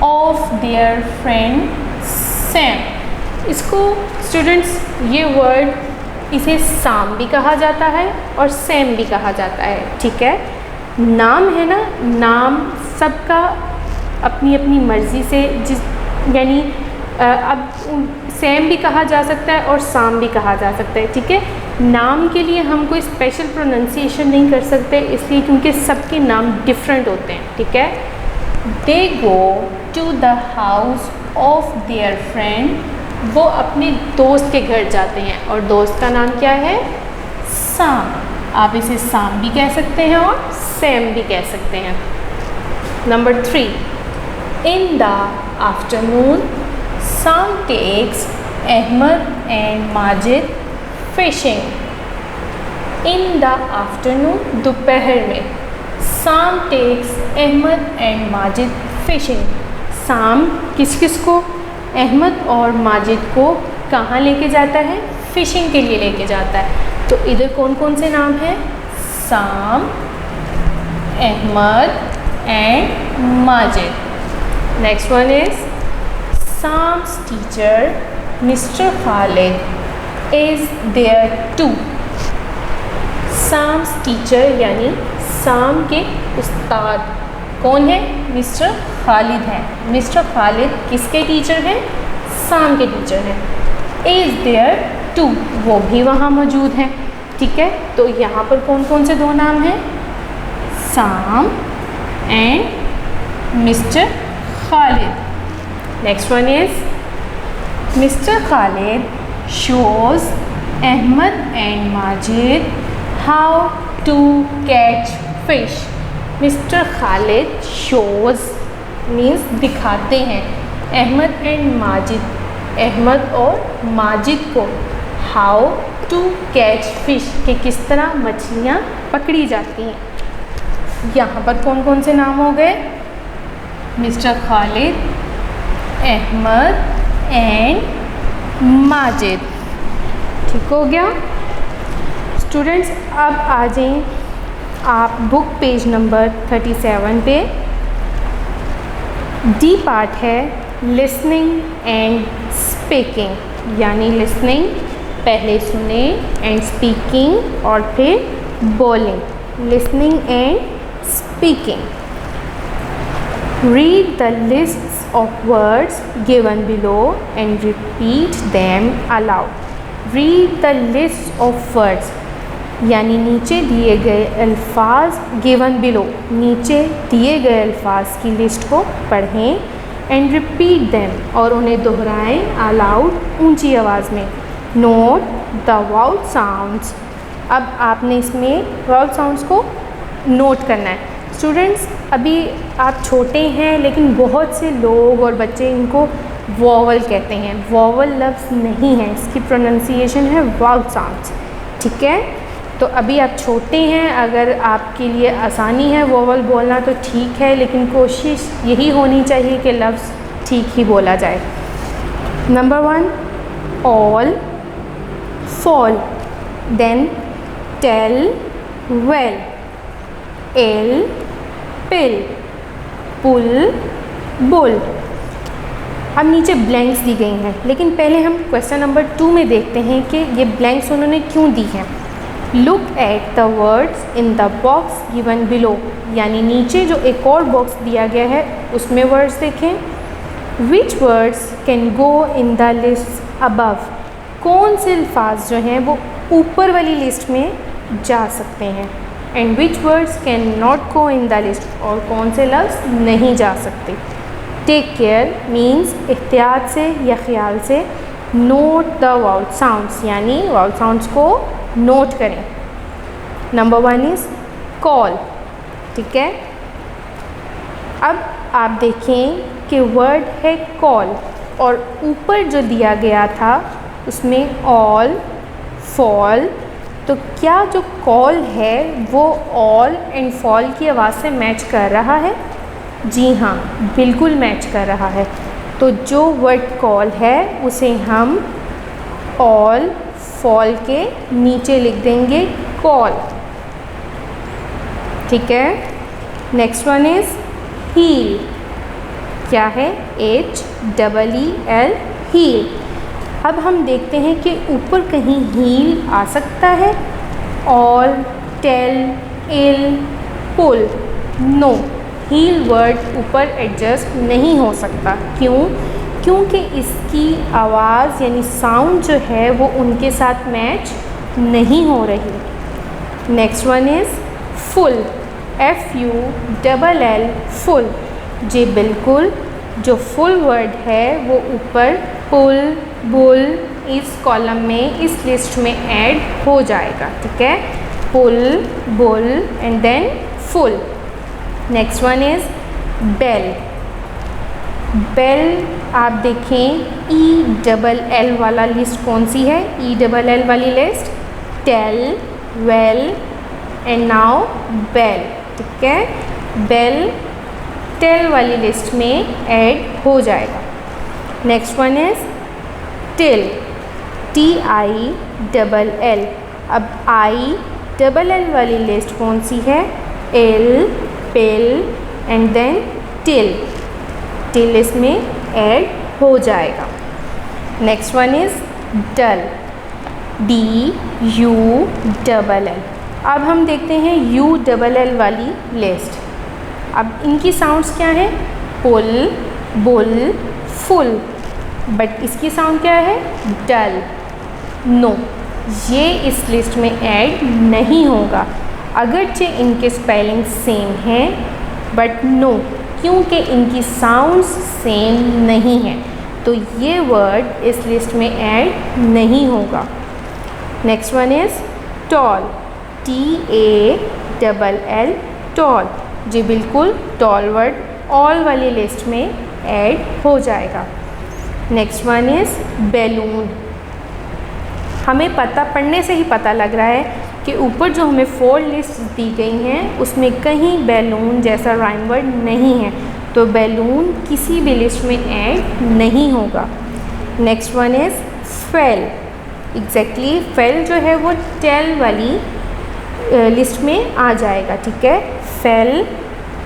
Speaker 2: of their friend Sam. इसको स्टूडेंट्स, ये वर्ड इसे साम भी कहा जाता है और सैम भी कहा जाता है, ठीक है। नाम है ना, नाम सबका अपनी अपनी मर्ज़ी से, जिस यानी अब सैम भी कहा जा सकता है और साम भी कहा जा सकता है, ठीक है। नाम के लिए हम कोई स्पेशल प्रोनाउंसिएशन नहीं कर सकते, इसलिए क्योंकि सबके नाम डिफरेंट होते हैं, ठीक है। They go to the house of their friend, वो अपने दोस्त के घर जाते हैं और दोस्त का नाम क्या है? साम। आप इसे साम भी कह सकते हैं और सैम भी कह सकते हैं। Number 3, in the afternoon Sam takes Ahmed and Majid fishing. In the afternoon, दोपहर में, Sam takes Ahmed and Majid fishing. Sam किस किस को? अहमद और माजिद को कहाँ लेके जाता है? फ़िशिंग के लिए लेके जाता है। तो इधर कौन कौन से नाम हैं? Sam, Ahmed and Majid. Next one is Sam's teacher mister Khalid is there too. Sam's teacher यानी साम के उस्ताद कौन है? मिस्टर खालिद हैं। मिस्टर खालिद किसके टीचर हैं? साम के टीचर हैं। इज़ देयर टू, वो भी वहाँ मौजूद हैं, ठीक है। तो यहाँ पर कौन कौन से दो नाम हैं? Sam and mister Khalid. Next one is mister Khalid shows Ahmed and Majid how to catch fish. Mister Khalid shows means दिखाते हैं अहमद एंड माजिद, अहमद और माजिद को हाउ टू कैच फ़िश, कि किस तरह मछलियाँ पकड़ी जाती हैं। यहाँ पर कौन कौन से नाम हो गए? मिस्टर खालिद, अहमद एंड माजिद, ठीक हो गया। स्टूडेंट्स अब आ जाएं आप बुक पेज नंबर 37 पे। डी पार्ट है लिसनिंग एंड स्पीकिंग, यानी लिसनिंग पहले सुने एंड स्पीकिंग और फिर bowling. Listening and speaking. Read the lists of words given below and repeat them allowed. Read the list of words, यानी नीचे दिए गए अल्फाज गिवन बिलो, नीचे दिए गए अल्फाज की लिस्ट को पढ़ें एंड रिपीट देम, और उन्हें दोहराएं अलाउड, ऊंची आवाज़ में। Note the vowel sounds. अब आपने इसमें वाउल साउंड्स को नोट करना है। स्टूडेंट्स, अभी आप छोटे हैं लेकिन बहुत से लोग और बच्चे इनको वॉवल कहते हैं। वॉवल लफ्ज़ नहीं है, इसकी प्रोनंसिएशन है वाउल साउंड्स। ठीक है, तो अभी आप छोटे हैं, अगर आपके लिए आसानी है वॉवल बोलना तो ठीक है, लेकिन कोशिश यही होनी चाहिए कि लफ्ज़ ठीक ही बोला जाए। Number 1 all, fall, then tell, well, ell, pill, pull, bull. अब नीचे ब्लैंक्स दी गई हैं, लेकिन पहले हम क्वेश्चन नंबर 2 में देखते हैं कि ये ब्लैंक्स उन्होंने क्यों दी हैं। Look at the words in the box given below, यानी नीचे जो एक और बॉक्स दिया गया है उसमें वर्ड्स देखें। विच words can go in the list above, कौन से अल्फाज जो हैं वो ऊपर वाली लिस्ट में जा सकते हैं। And which words can not go in the list, और कौन से लफ्ज़ नहीं जा सकते। टेक केयर मीन्स एहतियात से या ख्याल से। नोट द वाउल साउंड्स, यानी वाउल साउंड्स को नोट करें। Number 1 is call. ठीक है, अब आप देखें कि वर्ड है कॉल, और ऊपर जो दिया गया था उसमें ऑल, फॉल, तो क्या जो कॉल है वो ऑल एंड फॉल की आवाज़ से मैच कर रहा है? जी हाँ, बिल्कुल मैच कर रहा है। तो जो वर्ड कॉल है उसे हम ऑल फॉल के नीचे लिख देंगे कॉल। ठीक है, नेक्स्ट वन इज़ हील। क्या है? HEEL, heel. अब हम देखते हैं कि ऊपर कहीं हील आ सकता है? ऑल, टेल, इल, पुल, नो, हील वर्ड ऊपर एडजस्ट नहीं हो सकता। क्यों? क्योंकि इसकी आवाज़ यानी साउंड जो है वो उनके साथ मैच नहीं हो रही। Next one is full, FULL, full. जी बिल्कुल, जो फुल वर्ड है वो ऊपर पुल, बुल इस कॉलम में, इस लिस्ट में ऐड हो जाएगा। ठीक है, pull, bull and then full. Next one is bell. Bell आप देखें ELL वाला लिस्ट कौन सी है? ELL वाली list tell, well and now bell. ठीक है, बेल टेल वाली लिस्ट में ऐड हो जाएगा। Next one is till, TILL। अब ILL वाली लिस्ट कौन सी है? Ill, pill and then till, till इसमें ऐड हो जाएगा। Next one is dull, DULL। अब हम देखते हैं ULL वाली लिस्ट। अब इनकी साउंड्स क्या है? पुल, बुल, फुल, बट इसकी साउंड क्या है? डल, नो, ये इस लिस्ट में ऐड नहीं होगा। अगरचे इनके स्पेलिंग सेम हैं बट नो, क्योंकि इनकी साउंड्स सेम नहीं हैं तो ये वर्ड इस लिस्ट में ऐड नहीं होगा। Next one is tall, TALL, tall. जी बिल्कुल, टॉल वर्ड ऑल वाली लिस्ट में ऐड हो जाएगा। Next one is balloon. हमें पढ़ने से ही पता लग रहा है कि ऊपर जो हमें 4 लिस्ट दी गई हैं उसमें कहीं बैलून जैसा राइम वर्ड नहीं है, तो बैलून किसी भी लिस्ट में ऐड नहीं होगा। Next one is fail. Exactly fail जो है वो टेल वाली लिस्ट में आ जाएगा। ठीक है, फेल,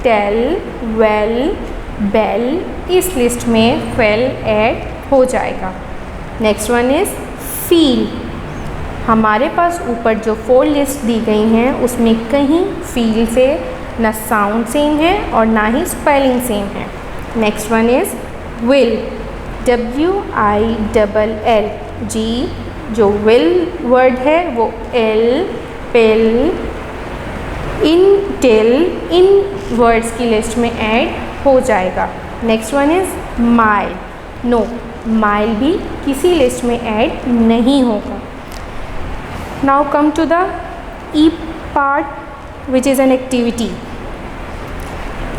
Speaker 2: टेल, वेल, बेल, इस लिस्ट में फेल ऐड हो जाएगा। Next one is feel. हमारे पास ऊपर जो 4 लिस्ट दी गई हैं उसमें कहीं फील से ना साउंड सेम है और ना ही स्पेलिंग सेम है। Next one is will, WILL। जी जो विल वर्ड है वो L, पिल, इन, टिल, इन वर्ड्स की लिस्ट में ऐड हो जाएगा। Next one is mile. No, mile भी किसी लिस्ट में ऐड नहीं होगा। Now come to the E part which is an activity.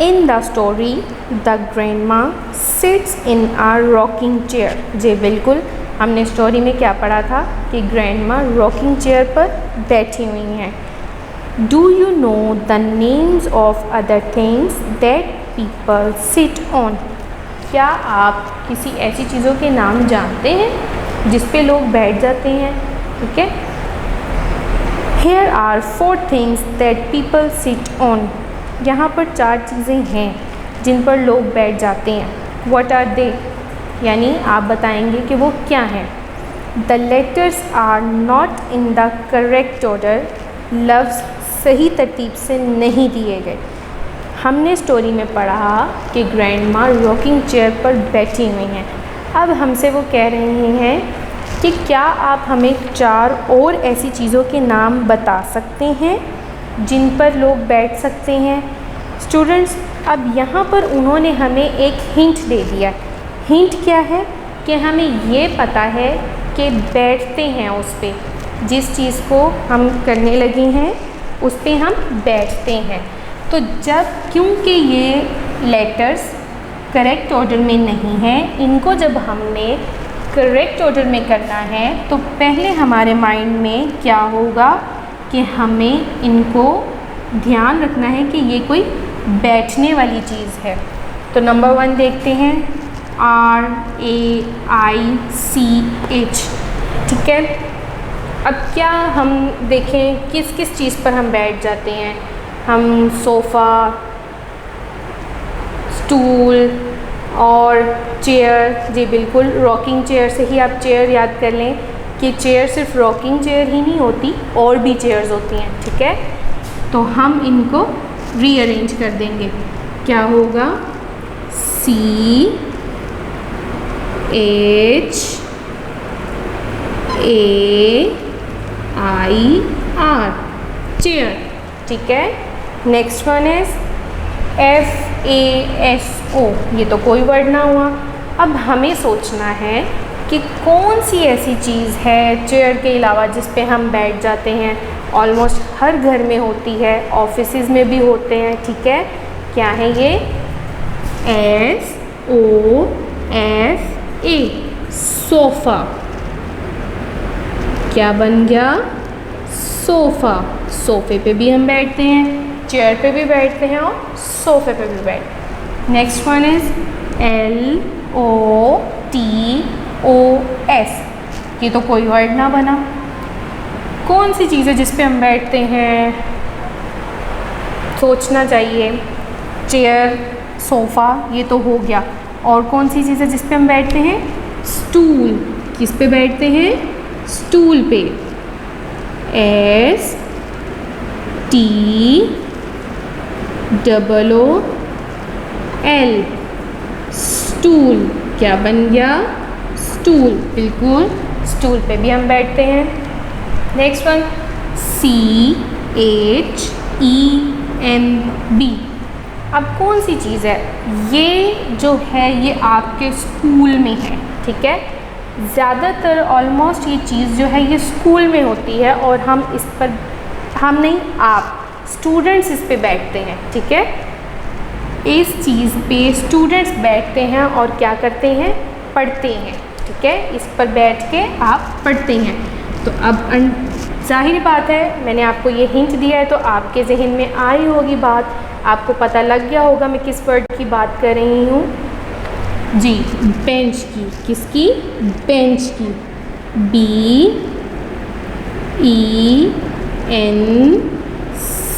Speaker 2: In the story the grandma sits in a rocking chair. जी बिल्कुल, हमने स्टोरी में क्या पढ़ा था कि ग्रैंडमा रॉकिंग चेयर पर बैठी हुई हैं। Do you know the names of other things that people sit on. क्या आप किसी ऐसी चीज़ों के नाम जानते हैं जिस पे लोग बैठ जाते हैं? ठीक है। Here are 4 things that people sit on। यहाँ पर 4 चीज़ें हैं जिन पर लोग बैठ जाते हैं। What are they? यानी आप बताएंगे कि वो क्या हैं। The letters are not in the correct order। लफ्ज़ सही तरतीब से नहीं दिए गए। हमने स्टोरी में पढ़ा कि ग्रैंडमा रॉकिंग चेयर पर बैठी हुई हैं। अब हमसे वो कह रहे हैं कि क्या आप हमें 4 और ऐसी चीज़ों के नाम बता सकते हैं जिन पर लोग बैठ सकते हैं। स्टूडेंट्स, अब यहाँ पर उन्होंने हमें एक हिंट दे दिया। हिंट क्या है कि हमें ये पता है कि बैठते हैं उस पर, जिस चीज़ को हम करने लगे हैं उस पर हम बैठते हैं। तो जब, क्योंकि ये लेटर्स करेक्ट ऑर्डर में नहीं हैं, इनको जब हमने करेक्ट ऑर्डर में करना है तो पहले हमारे माइंड में क्या होगा कि हमें इनको ध्यान रखना है कि ये कोई बैठने वाली चीज़ है। तो नंबर 1 देखते हैं, RAICH। ठीक है। अब क्या हम देखें किस किस चीज़ पर हम बैठ जाते हैं। हम सोफ़ा, स्टूल और चेयर। जी बिल्कुल, रॉकिंग चेयर से ही आप चेयर याद कर लें कि चेयर सिर्फ रॉकिंग चेयर ही नहीं होती, और भी चेयर्स होती हैं। ठीक है। तो हम इनको रीअरेंज कर देंगे। क्या होगा? CHAIR, chair. ठीक है। Next one is FASO। ये तो कोई वर्ड ना हुआ। अब हमें सोचना है कि कौन सी ऐसी चीज़ है चेयर के अलावा जिस पे हम बैठ जाते हैं। ऑलमोस्ट हर घर में होती है, ऑफिसेज में भी होते हैं। ठीक है। क्या है ये? SOFA, sofa. क्या बन गया? सोफ़ा। सोफ़े पे भी हम बैठते हैं, चेयर पे भी बैठते हैं और सोफ़े पे भी बैठते हैं। Next one is LOTOS। ये तो कोई वर्ड ना बना। कौन सी चीज़ है जिस पे हम बैठते हैं? सोचना चाहिए। चेयर, सोफ़ा, ये तो हो गया। और कौन सी चीज़ है जिस पे हम बैठते हैं? स्टूल। किस पे बैठते हैं? स्टूल पे। STOOL, stool. क्या बन गया? स्टूल। बिल्कुल, स्टूल पे भी हम बैठते हैं। Next one, CHEMB। अब कौन सी चीज़ है? ये जो है ये आपके स्कूल में है। ठीक है। ज़्यादातर ऑलमोस्ट ये चीज़ जो है ये स्कूल में होती है और हम इस पर, हम नहीं, आप स्टूडेंट्स इस पे बैठते हैं। ठीक है। इस चीज़ पे स्टूडेंट्स बैठते हैं और क्या करते हैं? पढ़ते हैं। ठीक है। इस पर बैठ के आप पढ़ते हैं। तो अब ज़ाहिर बात है, मैंने आपको ये हिंट दिया है तो आपके जहन में आई होगी बात, आपको पता लग गया होगा मैं किस वर्ड की बात कर रही हूँ। जी, बेंच की। किसकी? बेंच की।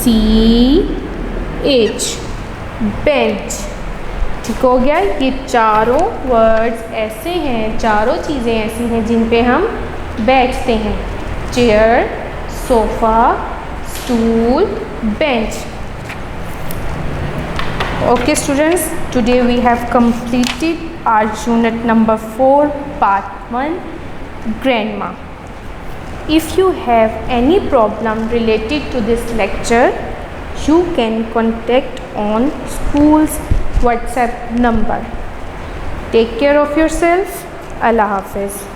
Speaker 2: BENCH, bench. ठीक हो गया। ये चारों वर्ड्स ऐसे हैं, चारों चीज़ें ऐसी हैं जिन पे हम बैठते हैं। Chair, sofa, stool, bench. Okay students, today we have completed our unit number 4 part 1 grandma. If you have any problem related to this lecture, you can contact on school's WhatsApp number. Take care of yourself. Allah Hafiz.